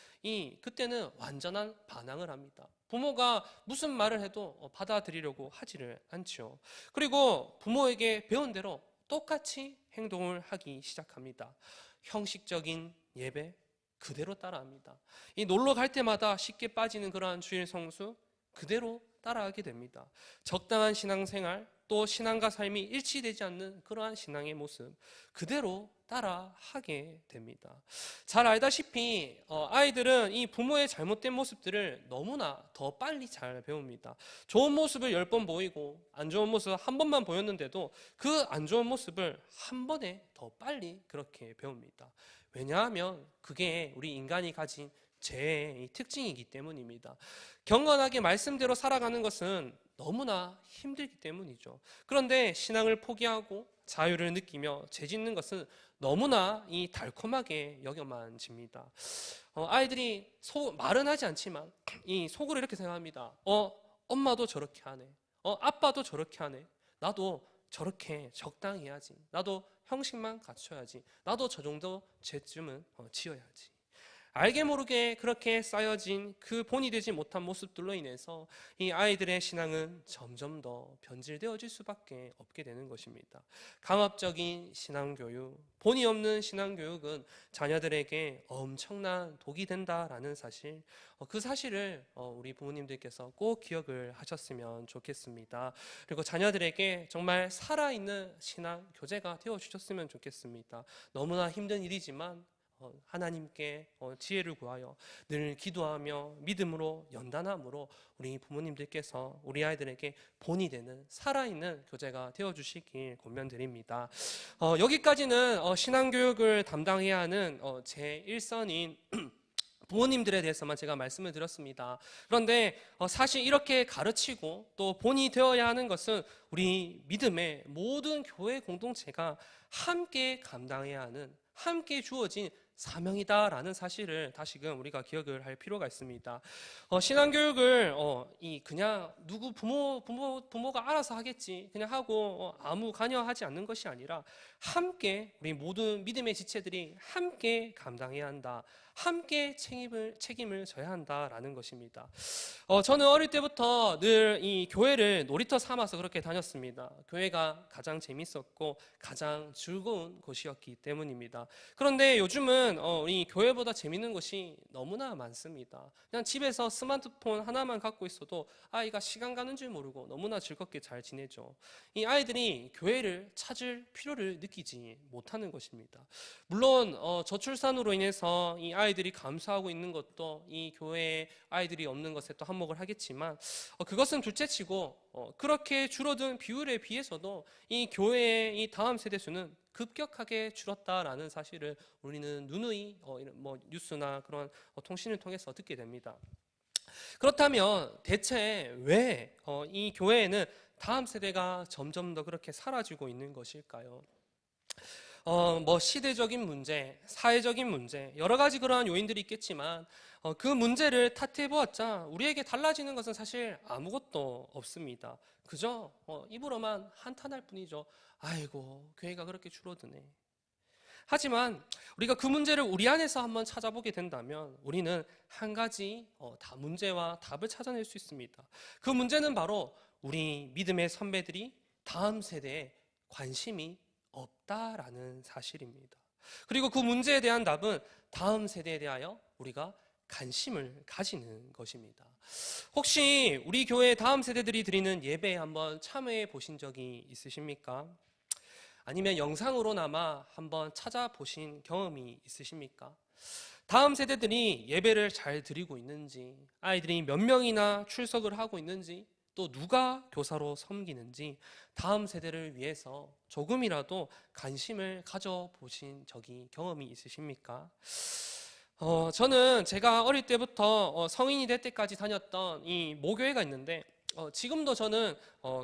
그때는 완전한 반항을 합니다. 부모가 무슨 말을 해도 받아들이려고 하지를 않죠. 그리고 부모에게 배운 대로 똑같이 행동을 하기 시작합니다. 형식적인 예배 그대로 따라합니다. 이 놀러 갈 때마다 쉽게 빠지는 그러한 주일 성수 그대로 따라하게 됩니다. 적당한 신앙생활 또 신앙과 삶이 일치되지 않는 그러한 신앙의 모습 그대로 따라하게 됩니다. 잘 알다시피 아이들은 이 부모의 잘못된 모습들을 너무나 더 빨리 잘 배웁니다. 좋은 모습을 10번 보이고 안 좋은 모습 한 번만 보였는데도 그 안 좋은 모습을 한 번에 더 빨리 그렇게 배웁니다. 왜냐하면 그게 우리 인간이 가진 죄의 특징이기 때문입니다. 경건하게 말씀대로 살아가는 것은 너무나 힘들기 때문이죠. 그런데 신앙을 포기하고 자유를 느끼며 죄 짓는 것은 너무나 달콤하게 여겨만 집니다. 아이들이 말은 하지 않지만 속으로 이렇게 생각합니다. 엄마도 저렇게 하네. 아빠도 저렇게 하네. 나도 저렇게 적당히 해야지. 나도 형식만 갖춰야지. 나도 저 정도 죄쯤은 지어야지. 알게 모르게 그렇게 쌓여진 그 본이 되지 못한 모습들로 인해서 이 아이들의 신앙은 점점 더 변질되어질 수밖에 없게 되는 것입니다. 강압적인 신앙교육, 본이 없는 신앙교육은 자녀들에게 엄청난 독이 된다라는 사실, 그 사실을 우리 부모님들께서 꼭 기억을 하셨으면 좋겠습니다. 그리고 자녀들에게 정말 살아있는 신앙 교재가 되어주셨으면 좋겠습니다. 너무나 힘든 일이지만 하나님께 지혜를 구하여 늘 기도하며 믿음으로 연단함으로 우리 부모님들께서 우리 아이들에게 본이 되는 살아있는 교재가 되어주시길 권면드립니다. 여기까지는 신앙교육을 담당해야 하는 제 1선인 부모님들에 대해서만 제가 말씀을 드렸습니다. 그런데 사실 이렇게 가르치고 또 본이 되어야 하는 것은 우리 믿음의 모든 교회 공동체가 함께 감당해야 하는, 함께 주어진 사명이다라는 사실을 다시금 우리가 기억을 할 필요가 있습니다. 신앙교육을 그냥 누구 부모가 알아서 하겠지 그냥 하고 아무 관여하지 않는 것이 아니라 함께 우리 모든 믿음의 지체들이 함께 감당해야 한다. 함께 책임을 져야 한다라는 것입니다. 저는 어릴 때부터 늘 이 교회를 놀이터 삼아서 그렇게 다녔습니다. 교회가 가장 재밌었고 가장 즐거운 곳이었기 때문입니다. 그런데 요즘은 이 교회보다 재밌는 것이 너무나 많습니다. 그냥 집에서 스마트폰 하나만 갖고 있어도 아이가 시간 가는 줄 모르고 너무나 즐겁게 잘 지내죠. 이 아이들이 교회를 찾을 필요를 느끼지 못하는 것입니다. 물론 저출산으로 인해서 이 아이들이 감수하고 있는 것도 이 교회에 아이들이 없는 것에 또 한몫을 하겠지만 그것은 둘째치고 그렇게 줄어든 비율에 비해서도 이 교회의 이 다음 세대 수는 급격하게 줄었다라는 사실을 우리는 누누이 뉴스나 그런 통신을 통해서 듣게 됩니다. 그렇다면 대체 왜 이 교회에는 다음 세대가 점점 더 그렇게 사라지고 있는 것일까요? 시대적인 문제, 사회적인 문제, 여러 가지 그러한 요인들이 있겠지만 그 문제를 탓해보았자 우리에게 달라지는 것은 사실 아무것도 없습니다. 그저 입으로만 한탄할 뿐이죠. 아이고, 교회가 그렇게 줄어드네. 하지만 우리가 그 문제를 우리 안에서 한번 찾아보게 된다면 우리는 한 가지 문제와 답을 찾아낼 수 있습니다. 그 문제는 바로 우리 믿음의 선배들이 다음 세대에 관심이 없다라는 사실입니다. 그리고 그 문제에 대한 답은 다음 세대에 대하여 우리가 관심을 가지는 것입니다. 혹시 우리 교회 다음 세대들이 드리는 예배에 한번 참여해 보신 적이 있으십니까? 아니면 영상으로나마 한번 찾아보신 경험이 있으십니까? 다음 세대들이 예배를 잘 드리고 있는지, 아이들이 몇 명이나 출석을 하고 있는지, 또 누가 교사로 섬기는지 다음 세대를 위해서 조금이라도 관심을 가져보신 경험이 있으십니까? 저는 제가 어릴 때부터 성인이 될 때까지 다녔던 이 모교회가 있는데 지금도 저는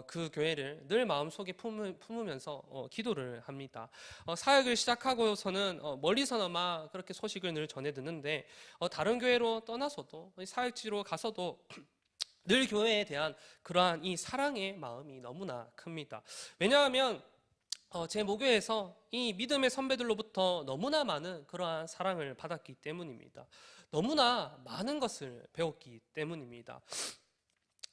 그 교회를 늘 마음속에 품으면서 기도를 합니다. 사역을 시작하고서는 멀리서나마 그렇게 소식을 늘 전해 듣는데 다른 교회로 떠나서도 사역지로 가서도 늘 교회에 대한 그러한 이 사랑의 마음이 너무나 큽니다. 왜냐하면 제 모교에서 이 믿음의 선배들로부터 너무나 많은 그러한 사랑을 받았기 때문입니다. 너무나 많은 것을 배웠기 때문입니다.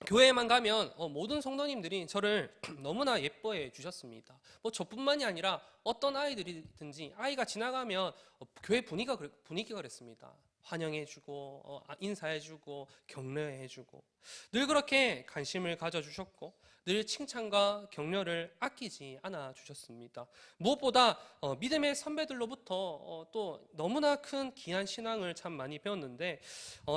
교회에만 가면 모든 성도님들이 저를 너무나 예뻐해 주셨습니다. 뭐 저뿐만이 아니라 어떤 아이들이든지 아이가 지나가면 교회 분위기가 그랬습니다. 환영해주고 인사해주고 격려해주고 늘 그렇게 관심을 가져주셨고 늘 칭찬과 격려를 아끼지 않아 주셨습니다. 무엇보다 믿음의 선배들로부터 또 너무나 큰 귀한 신앙을 참 많이 배웠는데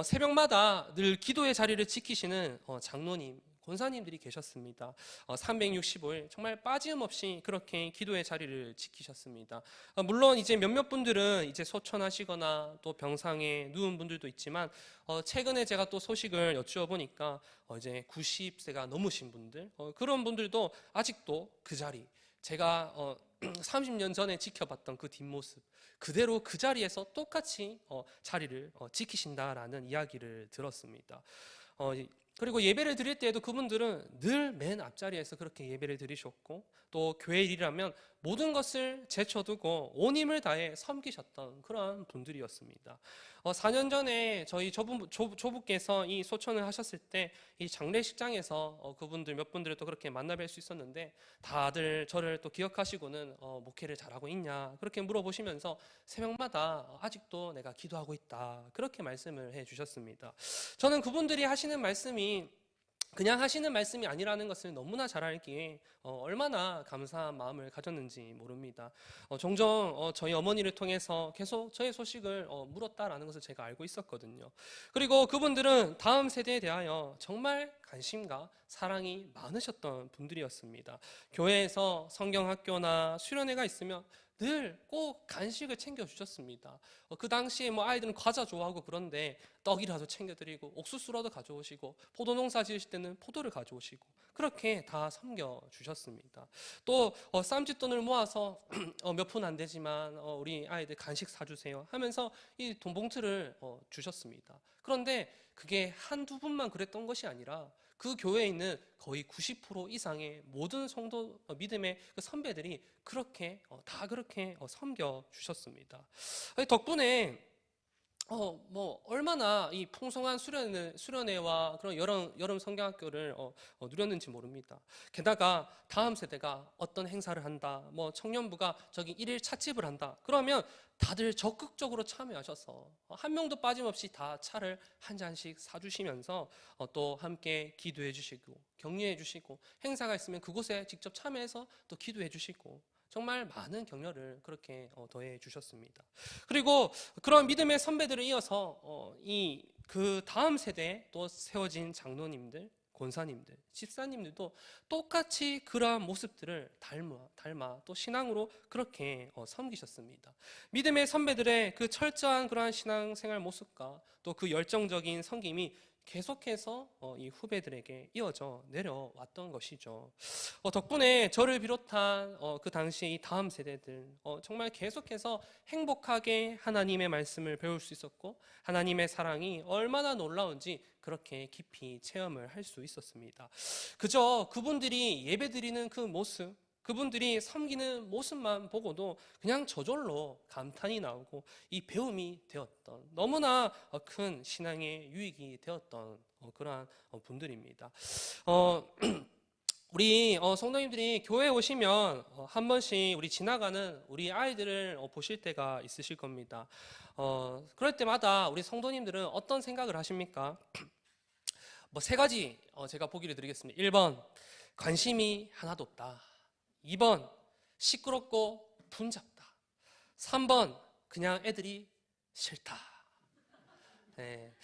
새벽마다 늘 기도의 자리를 지키시는 장로님, 권사님들이 계셨습니다. 365일 정말 빠짐없이 그렇게 기도의 자리를 지키셨습니다. 물론 이제 몇몇 분들은 이제 소천하시거나 또 병상에 누운 분들도 있지만 최근에 제가 또 소식을 여쭈어 보니까 이제 90세가 넘으신 분들 그런 분들도 아직도 그 자리 제가 30년 전에 지켜봤던 그 뒷모습 그대로 그 자리에서 똑같이 자리를 지키신다라는 이야기를 들었습니다. 그리고 예배를 드릴 때에도 그분들은 늘 맨 앞자리에서 그렇게 예배를 드리셨고 또 교회 일이라면 모든 것을 제쳐두고 온 힘을 다해 섬기셨던 그런 분들이었습니다. 4년 전에 저희 조부께서 이 소천을 하셨을 때 이 장례식장에서 그분들 몇 분들을 또 그렇게 만나뵐 수 있었는데 다들 저를 또 기억하시고는 목회를 잘하고 있냐 그렇게 물어보시면서 새벽마다 아직도 내가 기도하고 있다 그렇게 말씀을 해주셨습니다. 저는 그분들이 하시는 말씀이 그냥 하시는 말씀이 아니라는 것을 너무나 잘 알기에 얼마나 감사한 마음을 가졌는지 모릅니다. 종종 저희 어머니를 통해서 계속 저의 소식을 물었다라는 것을 제가 알고 있었거든요. 그리고 그분들은 다음 세대에 대하여 정말 관심과 사랑이 많으셨던 분들이었습니다. 교회에서 성경학교나 수련회가 있으면 늘 꼭 간식을 챙겨주셨습니다. 그 당시에 뭐 아이들은 과자 좋아하고 그런데 떡이라도 챙겨드리고 옥수수라도 가져오시고 포도농사 지으실 때는 포도를 가져오시고 그렇게 다 섬겨주셨습니다. 또 쌈짓돈을 모아서 몇 푼 안 되지만 우리 아이들 간식 사주세요 하면서 이 돈봉투를 주셨습니다. 그런데 그게 한두 분만 그랬던 것이 아니라 그 교회에 있는 거의 90% 이상의 모든 성도 믿음의 그 선배들이 그렇게 다 그렇게 섬겨 주셨습니다. 덕분에 뭐 얼마나 이 풍성한 수련회와 그런 여름 성경학교를 누렸는지 모릅니다. 게다가 다음 세대가 어떤 행사를 한다, 뭐 청년부가 저기 일일 찻집을 한다. 그러면 다들 적극적으로 참여하셔서 한 명도 빠짐없이 다 차를 한 잔씩 사주시면서 또 함께 기도해 주시고 격려해 주시고 행사가 있으면 그곳에 직접 참여해서 또 기도해 주시고 정말 많은 격려를 그렇게 더해 주셨습니다. 그리고 그런 믿음의 선배들을 이어서 그 다음 세대에 또 세워진 장로님들, 권사님들, 집사님들도 똑같이 그러한 모습들을 닮아 또 신앙으로 그렇게 섬기셨습니다. 믿음의 선배들의 그 철저한 그러한 신앙생활 모습과 또 그 열정적인 섬김이 계속해서 이 후배들에게 이어져 내려왔던 것이죠. 덕분에 저를 비롯한 그 당시 이 다음 세대들 정말 계속해서 행복하게 하나님의 말씀을 배울 수 있었고 하나님의 사랑이 얼마나 놀라운지 그렇게 깊이 체험을 할 수 있었습니다. 그저 그분들이 예배드리는 그 모습 그분들이 섬기는 모습만 보고도 그냥 저절로 감탄이 나오고 이 배움이 되었던 너무나 큰 신앙의 유익이 되었던 그러한 분들입니다. 우리 성도님들이 교회에 오시면 한 번씩 우리 지나가는 우리 아이들을 보실 때가 있으실 겁니다. 그럴 때마다 우리 성도님들은 어떤 생각을 하십니까? 뭐 세 가지 제가 보기를 드리겠습니다. 1번 관심이 하나도 없다. 2번 시끄럽고 분잡다. 3번 그냥 애들이 싫다. 네.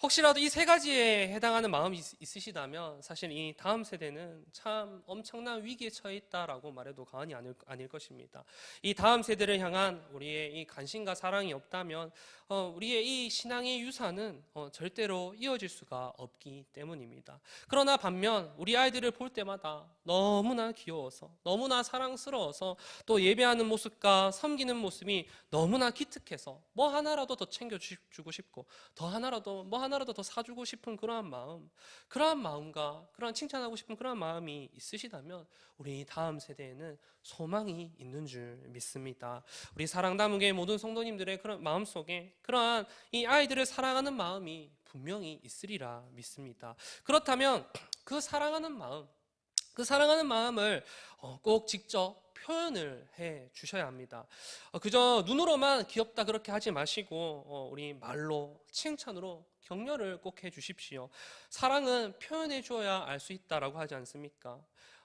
혹시라도 이 세 가지에 해당하는 마음이 있으시다면 사실 이 다음 세대는 참 엄청난 위기에 처해 있다라고 말해도 과언이 아닐 것입니다. 이 다음 세대를 향한 우리의 이 관심과 사랑이 없다면 우리의 이 신앙의 유산은 절대로 이어질 수가 없기 때문입니다. 그러나 반면 우리 아이들을 볼 때마다 너무나 귀여워서 너무나 사랑스러워서 또 예배하는 모습과 섬기는 모습이 너무나 기특해서 뭐 하나라도 더 챙겨주고 싶고 뭐 하나라도 더 사주고 싶은 그러한 마음과 그러한 칭찬하고 싶은 그러한 마음이 있으시다면 우리 다음 세대에는 소망이 있는 줄 믿습니다. 우리 사랑다문교회 모든 성도님들의 그런 마음 속에 그러한 이 아이들을 사랑하는 마음이 분명히 있으리라 믿습니다. 그렇다면 그 사랑하는 마음을 꼭 직접 표현을 해 주셔야 합니다. 그저 눈으로만 귀엽다 그렇게 하지 마시고 우리 말로 칭찬으로 격려를 꼭 해 주십시오. 사랑은 표현해 주어야 알 수 있다라고 하지 않습니까?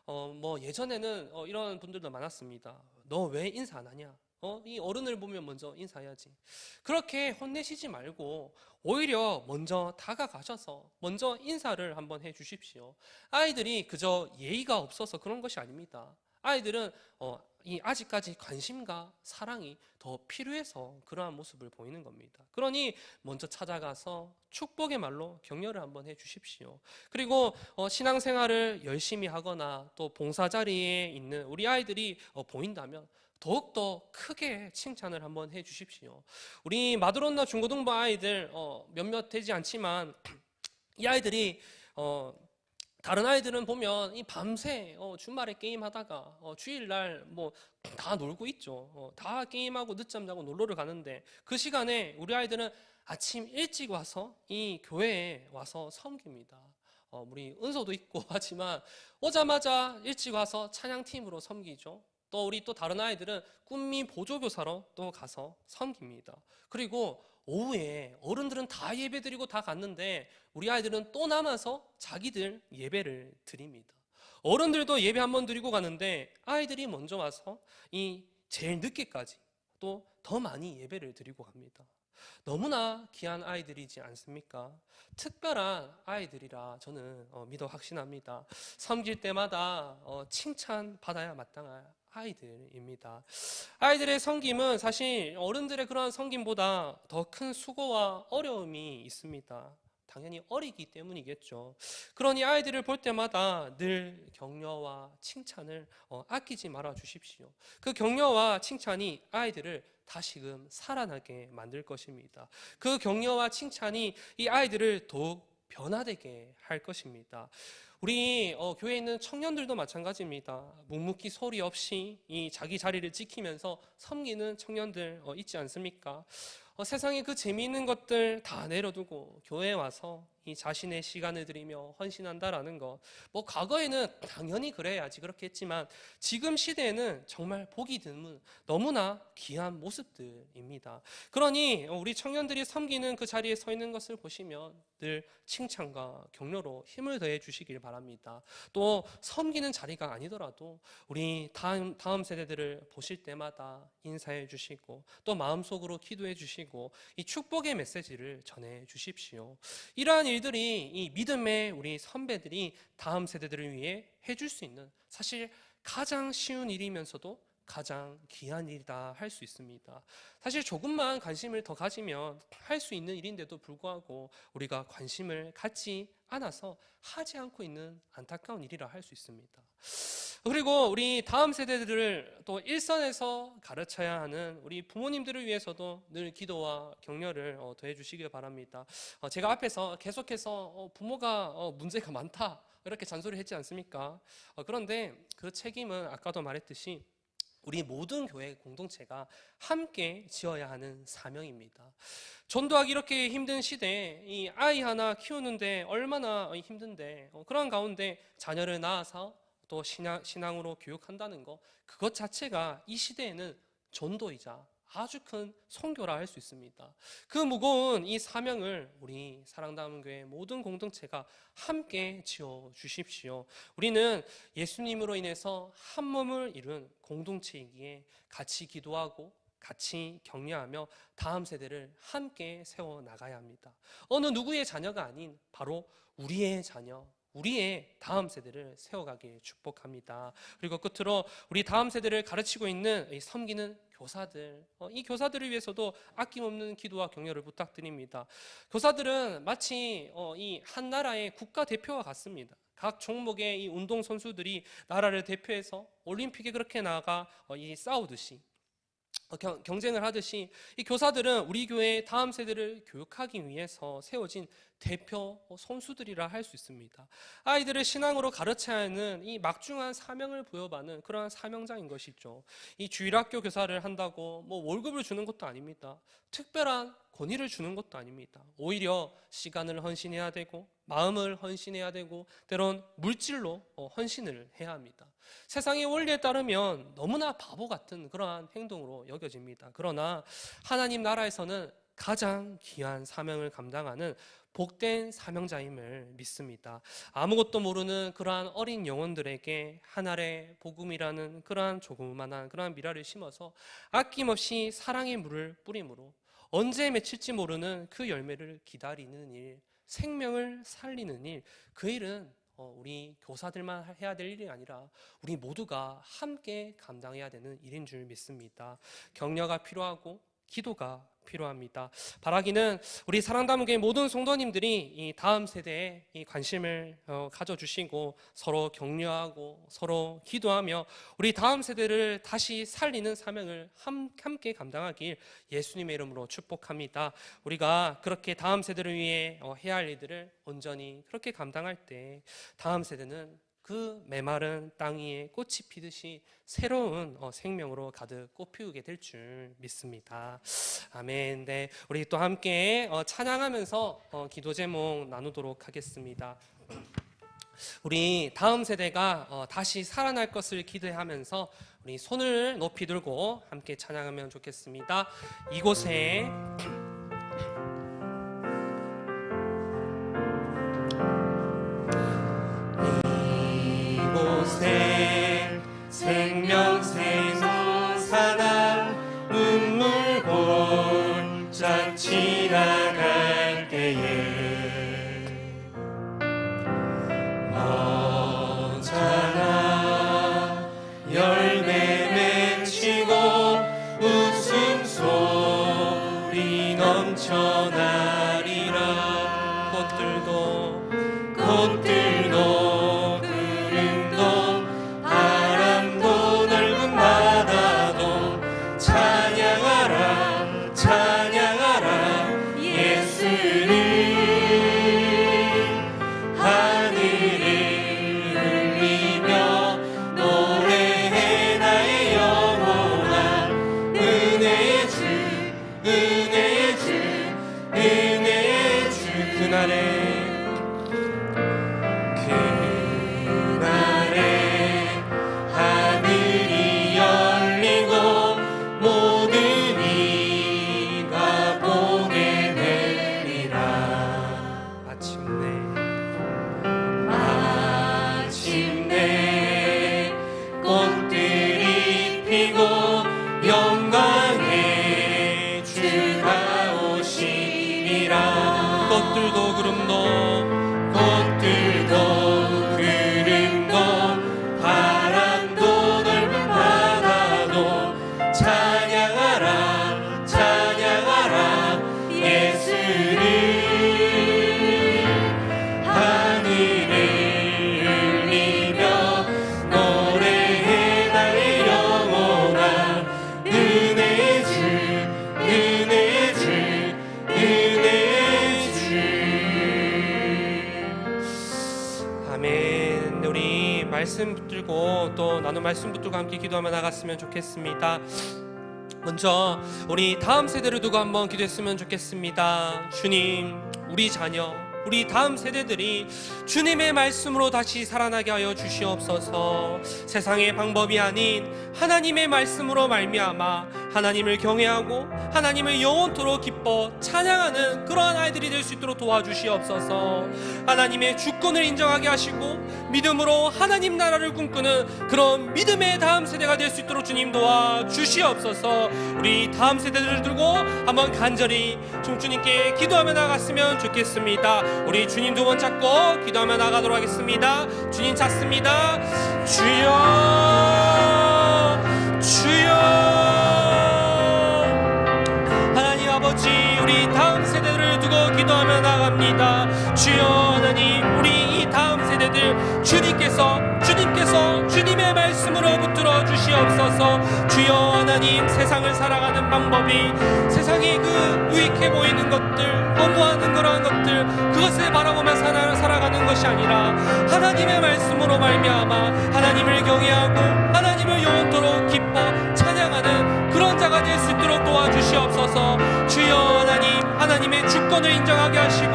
뭐 예전에는 이런 분들도 많았습니다. 너 왜 인사 안 하냐? 이 어른을 보면 먼저 인사해야지. 그렇게 혼내시지 말고 오히려 먼저 다가가셔서 먼저 인사를 한번 해 주십시오. 아이들이 그저 예의가 없어서 그런 것이 아닙니다. 아이들은 이 아직까지 관심과 사랑이 더 필요해서 그러한 모습을 보이는 겁니다. 그러니 먼저 찾아가서 축복의 말로 격려를 한번 해 주십시오. 그리고 신앙생활을 열심히 하거나 또 봉사 자리에 있는 우리 아이들이 보인다면 더욱더 크게 칭찬을 한번 해 주십시오. 우리 마드론나 중고등부 아이들 몇몇 되지 않지만 이 아이들이 다른 아이들은 보면 이 밤새 주말에 게임하다가 주일날 뭐 다 놀고 있죠. 다 게임하고 늦잠 자고 놀러를 가는데 그 시간에 우리 아이들은 아침 일찍 와서 이 교회에 와서 섬깁니다. 우리 은서도 있고 하지만 오자마자 일찍 와서 찬양팀으로 섬기죠. 또 우리 또 다른 아이들은 꿈미 보조교사로 또 가서 섬깁니다. 그리고 오후에 어른들은 다 예배 드리고 다 갔는데 우리 아이들은 또 남아서 자기들 예배를 드립니다. 어른들도 예배 한번 드리고 가는데 아이들이 먼저 와서 이 제일 늦게까지 또 더 많이 예배를 드리고 갑니다. 너무나 귀한 아이들이지 않습니까? 특별한 아이들이라 저는 믿어 확신합니다. 섬길 때마다 칭찬 받아야 마땅한 아이들입니다. 아이들의 섬김은 사실 어른들의 그러한 섬김보다 더 큰 수고와 어려움이 있습니다. 당연히 어리기 때문이겠죠. 그러니 아이들을 볼 때마다 늘 격려와 칭찬을 아끼지 말아 주십시오. 그 격려와 칭찬이 아이들을 다시금 살아나게 만들 것입니다. 그 격려와 칭찬이 이 아이들을 더욱 변화되게 할 것입니다. 우리 교회에 있는 청년들도 마찬가지입니다. 묵묵히 소리 없이 이 자기 자리를 지키면서 섬기는 청년들 있지 않습니까? 세상에 그 재미있는 것들 다 내려두고 교회에 와서 이 자신의 시간을 들이며 헌신한다라는 것. 뭐 과거에는 당연히 그래야지 그렇게 했지만 지금 시대에는 정말 보기 드문 너무나 귀한 모습들입니다. 그러니 우리 청년들이 섬기는 그 자리에 서 있는 것을 보시면 늘 칭찬과 격려로 힘을 더해 주시길 바랍니다. 또 섬기는 자리가 아니더라도 우리 다음 세대들을 보실 때마다 인사해 주시고 또 마음속으로 기도해 주시고 이 축복의 메시지를 전해 주십시오. 이러한 일들이 이 믿음의 우리 선배들이 다음 세대들을 위해 해줄 수 있는 사실 가장 쉬운 일이면서도 가장 귀한 일이다 할 수 있습니다. 사실 조금만 관심을 더 가지면 할 수 있는 일인데도 불구하고 우리가 관심을 갖지 않아서 하지 않고 있는 안타까운 일이라 할 수 있습니다. 그리고 우리 다음 세대들을 또 일선에서 가르쳐야 하는 우리 부모님들을 위해서도 늘 기도와 격려를 더해 주시길 바랍니다. 제가 앞에서 계속해서 부모가 문제가 많다 이렇게 잔소리를 했지 않습니까? 그런데 그 책임은 아까도 말했듯이 우리 모든 교회 공동체가 함께 지어야 하는 사명입니다. 전도하기 이렇게 힘든 시대에 이 아이 하나 키우는데 얼마나 힘든데 그런 가운데 자녀를 낳아서 또 신앙으로 교육한다는 것 그것 자체가 이 시대에는 전도이자 아주 큰 선교라 할 수 있습니다. 그 무거운 이 사명을 우리 사랑다문 교회 모든 공동체가 함께 지어 주십시오. 우리는 예수님으로 인해서 한 몸을 이룬 공동체이기에 같이 기도하고 같이 격려하며 다음 세대를 함께 세워나가야 합니다. 어느 누구의 자녀가 아닌 바로 우리의 자녀, 우리의 다음 세대를 세워가길 축복합니다. 그리고 끝으로 우리 다음 세대를 가르치고 있는 섬기는 교사들, 이 교사들을 위해서도 아낌없는 기도와 격려를 부탁드립니다. 교사들은 마치 이 한 나라의 국가대표와 같습니다. 각 종목의 이 운동 선수들이 나라를 대표해서 올림픽에 그렇게 나가 싸우듯이 경쟁을 하듯이 이 교사들은 우리 교회의 다음 세대를 교육하기 위해서 세워진 대표 선수들이라 할 수 있습니다. 아이들을 신앙으로 가르쳐야 하는 이 막중한 사명을 부여받는 그러한 사명자인 것이죠. 이 주일학교 교사를 한다고 뭐 월급을 주는 것도 아닙니다. 특별한 권위를 주는 것도 아닙니다. 오히려 시간을 헌신해야 되고 마음을 헌신해야 되고 때론 물질로 헌신을 해야 합니다. 세상의 원리에 따르면 너무나 바보 같은 그러한 행동으로 여겨집니다. 그러나 하나님 나라에서는 가장 귀한 사명을 감당하는 복된 사명자임을 믿습니다. 아무것도 모르는 그러한 어린 영혼들에게 한 알의 복음이라는 그러한 조그만한 그러한 미랄을 심어서 아낌없이 사랑의 물을 뿌림으로 언제 맺힐지 모르는 그 열매를 기다리는 일, 생명을 살리는 일, 그 일은 우리 교사들만 해야 될 일이 아니라 우리 모두가 함께 감당해야 되는 일인 줄 믿습니다. 격려가 필요하고 기도가 필요합니다. 바라기는 우리 사랑담교회 모든 성도님들이 이 다음 세대에 이 관심을 가져주시고 서로 격려하고 서로 기도하며 우리 다음 세대를 다시 살리는 사명을 함께 감당하길 예수님의 이름으로 축복합니다. 우리가 그렇게 다음 세대를 위해 해야 할 일들을 온전히 그렇게 감당할 때 다음 세대는 그 메마른 땅 위에 꽃이 피듯이 새로운 생명으로 가득 꽃피우게 될 줄 믿습니다. 아멘. 네, 우리 또 함께 찬양하면서 기도 제목 나누도록 하겠습니다. 우리 다음 세대가 다시 살아날 것을 기대하면서 우리 손을 높이 들고 함께 찬양하면 좋겠습니다. 이곳에 생명샘 솟아나 눈물 골짜 지나갈 때에 너잖아 열매 맺히고 웃음소리 넘쳐나리라. 꽃들도 말씀 붙들고 또 나눈 말씀 붙들고 함께 기도하며 나갔으면 좋겠습니다. 먼저 우리 다음 세대를 두고 한번 기도했으면 좋겠습니다. 주님, 우리 자녀, 우리 다음 세대들이 주님의 말씀으로 다시 살아나게 하여 주시옵소서. 세상의 방법이 아닌 하나님의 말씀으로 말미암아 하나님을 경외하고 하나님을 영원토록 기뻐 찬양하는 그러한 아이들이 될 수 있도록 도와주시옵소서. 하나님의 주권을 인정하게 하시고 믿음으로 하나님 나라를 꿈꾸는 그런 믿음의 다음 세대가 될 수 있도록 주님 도와주시옵소서. 우리 다음 세대들을 들고 한번 간절히 주님께 기도하며 나갔으면 좋겠습니다. 우리 주님 두 번 잡고 기도하며 나가도록 하겠습니다. 주님 찾습니다. 주여 주여. 하나님 아버지, 우리 다음 세대들을 두고 기도하며 나갑니다. 주여 하나님, 우리 이 다음 세대들 주님께서 주님의 말씀으로 붙들어 주시옵소서. 주여 하나님, 세상을 살아가는 방법이 세상에 그 유익해 보이는 것들, 허무하는 그러한 것들, 그것을 바라보며 살아가는 것이 아니라 하나님의 말씀으로 말미암아 하나님을 경외하고 하나님을 영원토록 기뻐 찬양하는 그런 자가 될 수 있도록 도와주시옵소서. 주여 하나님, 하나님의 주권을 인정하게 하시고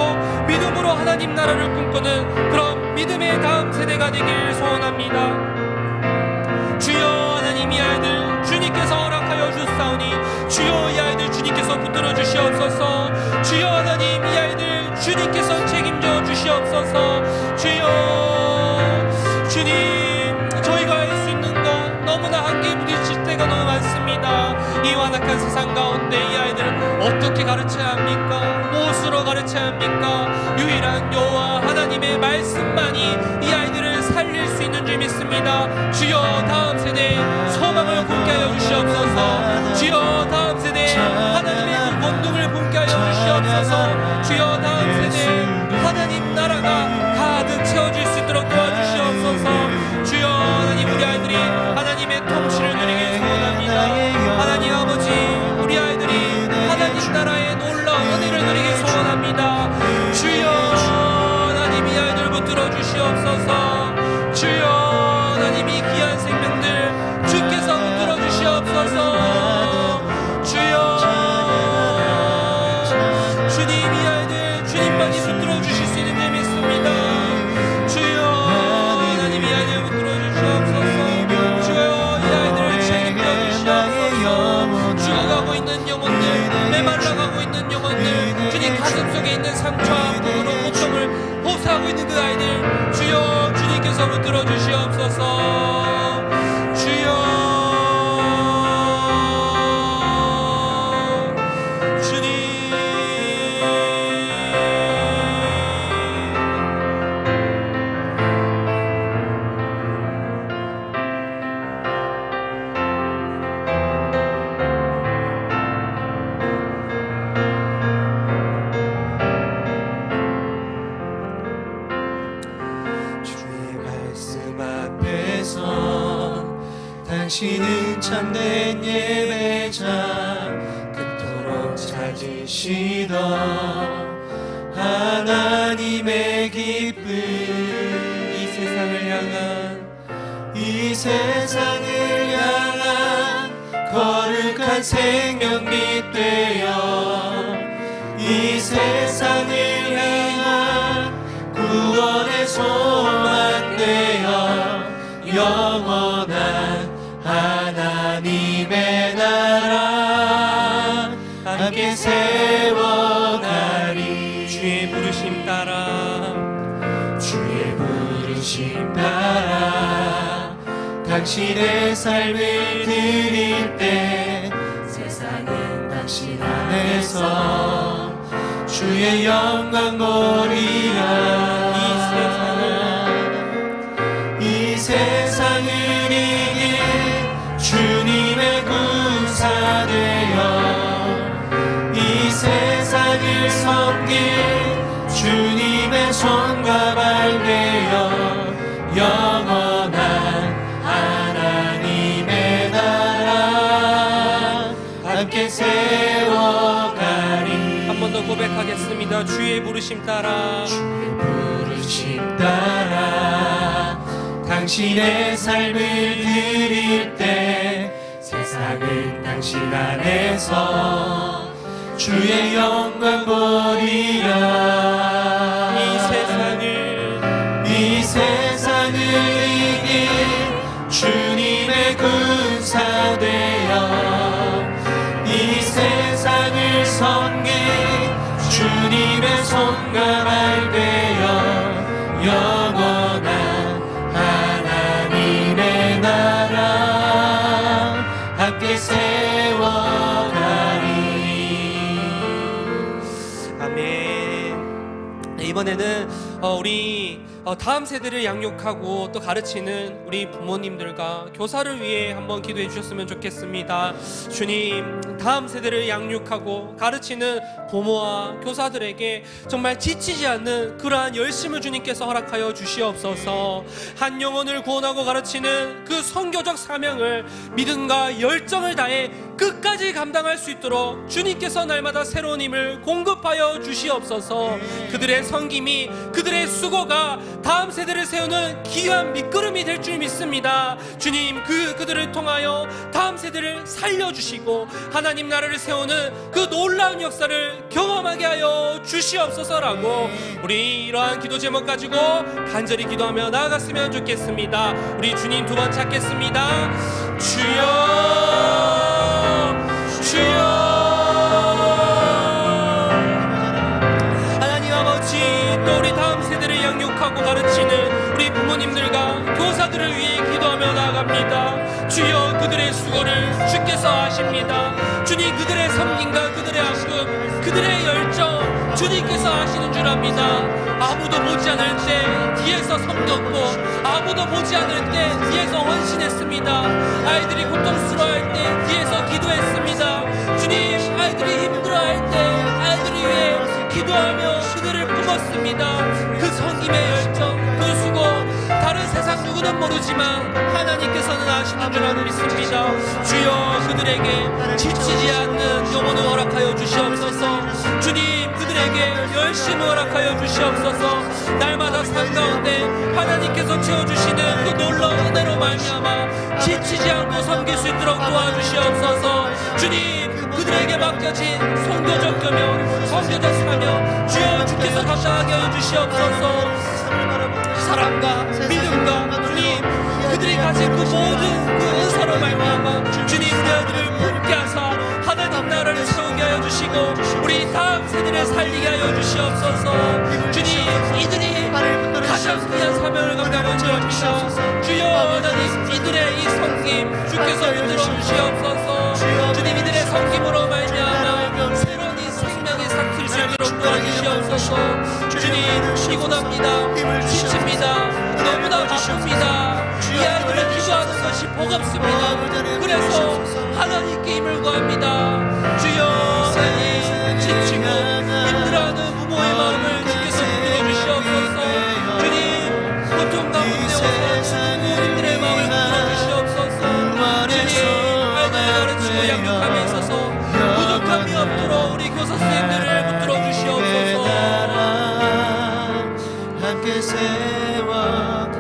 믿음으로 하나님 나라를 꿈꾸는 그런 믿음의 다음 세대가 되길 소원합니다. 주여 하나님, 이 아이들 주님께서 허락하여 주사오니 주여 이 아이들 주님께서 붙들어 주시옵소서. 주여 하나님, 이 아이들 주님께서 책임져 주시옵소서. 주여 주님, 저희가 할 수 있는 것 너무나 한계에 부딪힐 때가 너무 많습니다. 이 완악한 세상 가운데 이 아이들을 어떻게 가르쳐야 합니까? 무엇으로 가르쳐야 합니까? 유일한 여호와 하나님의 말씀만이 이 아이들을 살릴 수 있는 줄 믿습니다. 주여 다음 세대 소망을 품게 하여 주시옵소서. 주여 다음 세대 하나님의 그 본능을 품게 하여 주시옵소서. 주여 다음 세대 하나님 나라가 가득 채워질 수 있도록 도와주시옵소서. 주여 하나님, 우리 아이들이 하나님의 통치를 누리길 소원합니다. 하나님 아버지, 우리 아이들이 하나님 나라의 놀라운 은혜를 누리길 소원합니다. 주여 하나님, 이 아이들 붙들어 주시옵소서. 주여 하나님, 이 귀한 생명들 주께서 붙들어 주시옵소서. 주여 주님, 이 아이들 주님만이 붙들어 주실 수 있는 줄 믿습니다. 주여 하나님, 이 아이들 붙들어 주시옵소서. 주여 이 아이들을 책임져 주시옵소서. 죽어가고 있는 영혼들, 메말라가고 있는 영혼들, 주님 가슴 속에 있는 상처와 부으로 고통을 호소하고 있는 그 아이들, 주여 주님께서 붙들어 주시옵소서. 주여 주님. 당신은 참된 예배자, 그토록 찾으시던 하나님의 기쁨. 이 세상을 향한 거룩한 생명빛 되어, 이 세상을 향한 구원의 소망 되어, 영원한 하나님의 나라 함께 세워가리. 주의 부르심 따라, 주의 부르심 따라 당신의 삶을 드릴 때, 세상은 당신 안에서 주의 영광 보리라. 이 세상을 이길 주님의 군사 되어, 이 세상을 섬길 주님의 손과 발 되어, 영원한 하나님의 나라 함께 세워가리. 한 번 더 고백하겠습니다. 주의 부르심 따라, 주의 부르심 따라 당신의 삶을 드릴 때, 세상은 당신 안에서 주의 영광 보리라. 용감할 되어 영원한 하나님의 나라 함께 세워가리. 아멘. 네, 이번에는 우리 다음 세대를 양육하고 또 가르치는 우리 부모님들과 교사를 위해 한번 기도해 주셨으면 좋겠습니다. 주님, 다음 세대를 양육하고 가르치는 부모와 교사들에게 정말 지치지 않는 그러한 열심을 주님께서 허락하여 주시옵소서. 한 영혼을 구원하고 가르치는 그 선교적 사명을 믿음과 열정을 다해 끝까지 감당할 수 있도록 주님께서 날마다 새로운 힘을 공급하여 주시옵소서. 그들의 섬김이, 그들의 수고가 다음 세대를 세우는 귀한 밑거름이 될 줄 믿습니다. 주님, 그들을 통하여 다음 세대를 살려주시고 하나님 나라를 세우는 그 놀라운 역사를 경험하게 하여 주시옵소서라고 우리 이러한 기도 제목 가지고 간절히 기도하며 나아갔으면 좋겠습니다. 우리 주님 두 번 찾겠습니다. 주여, 주여. 하나님 아버지, 또 우리 다음 세대를 양육하고 가르치는 우리 부모님들과 교사들을 위해 기도하며 나아갑니다. 주여, 그들의 수고를 주께서 아십니다. 주님, 그들의 섬김과 그들의 아픔, 그들의 열정 주님께서 아시는 줄 압니다. 아무도 보지 않을 때 뒤에서 섬겼고, 아무도 보지 않을 때 뒤에서 헌신했습니다. 아이들이 고통스러워할 때 뒤에서 기도했습니다. 주님, 아이들이 힘들어할 때 아이들을 위해 기도하며 그들을 품었습니다. 그 성김의 열정, 그 수고, 다른 세상 누구는 모르지만 하나님께서는 아시는 줄 알고 믿습니다. 주여, 그들에게 지치지 않는 영혼을 허락하여 주시옵소서. 주님, 그들에게 열심을 허락하여 주시옵소서. 날마다 삶 가운데 하나님께서 채워주시는 그 놀라운 은혜로 말미암아 지치지 않고 섬길 수 있도록 도와주시옵소서. 주님, 그들에게 맡겨진 선교적 겸용, 선교적 사명, 주여 주께서 감당하게 하여 주시옵소서. 사랑과 믿음과 주님, 그들이 가진 그 모든 그 은사로 말미암아 주님, 내 아들을 품게 하사 하나님 나라를 세우게 하여 주시고 우리 다음 세대를 살리게 하여 주시옵소서. 주님, 이들이 가장 귀한 사명을 감당하고 주옵소서. 주여, 하나님, 이들의 이 섬김 주께서 흔들어 주시옵소서. 주님, 이들의 섬김으로 말미암아 새로운 이 생명의 싹트를 수 있도록 도와주시옵소서. 주님, 피곤합니다. 지칩니다. 너무나 바쁩니다. 이 아이들을 기도하는 것이 버겁습니다. 그래서 하나님께 힘을 구합니다. 주여, 하나님, 지치고 힘들어하는 부모의 마음을 주께서 붙들어 주시옵소서. 주님, 고통 가운데 오셔서 부모님들의 마음을 붙들어 주시옵소서. 주님, 아이들을 가르치고 양육함에 있어서 부족함이 없도록 우리 교사 선생님들을 붙들어 주시옵소서. 함께 세워가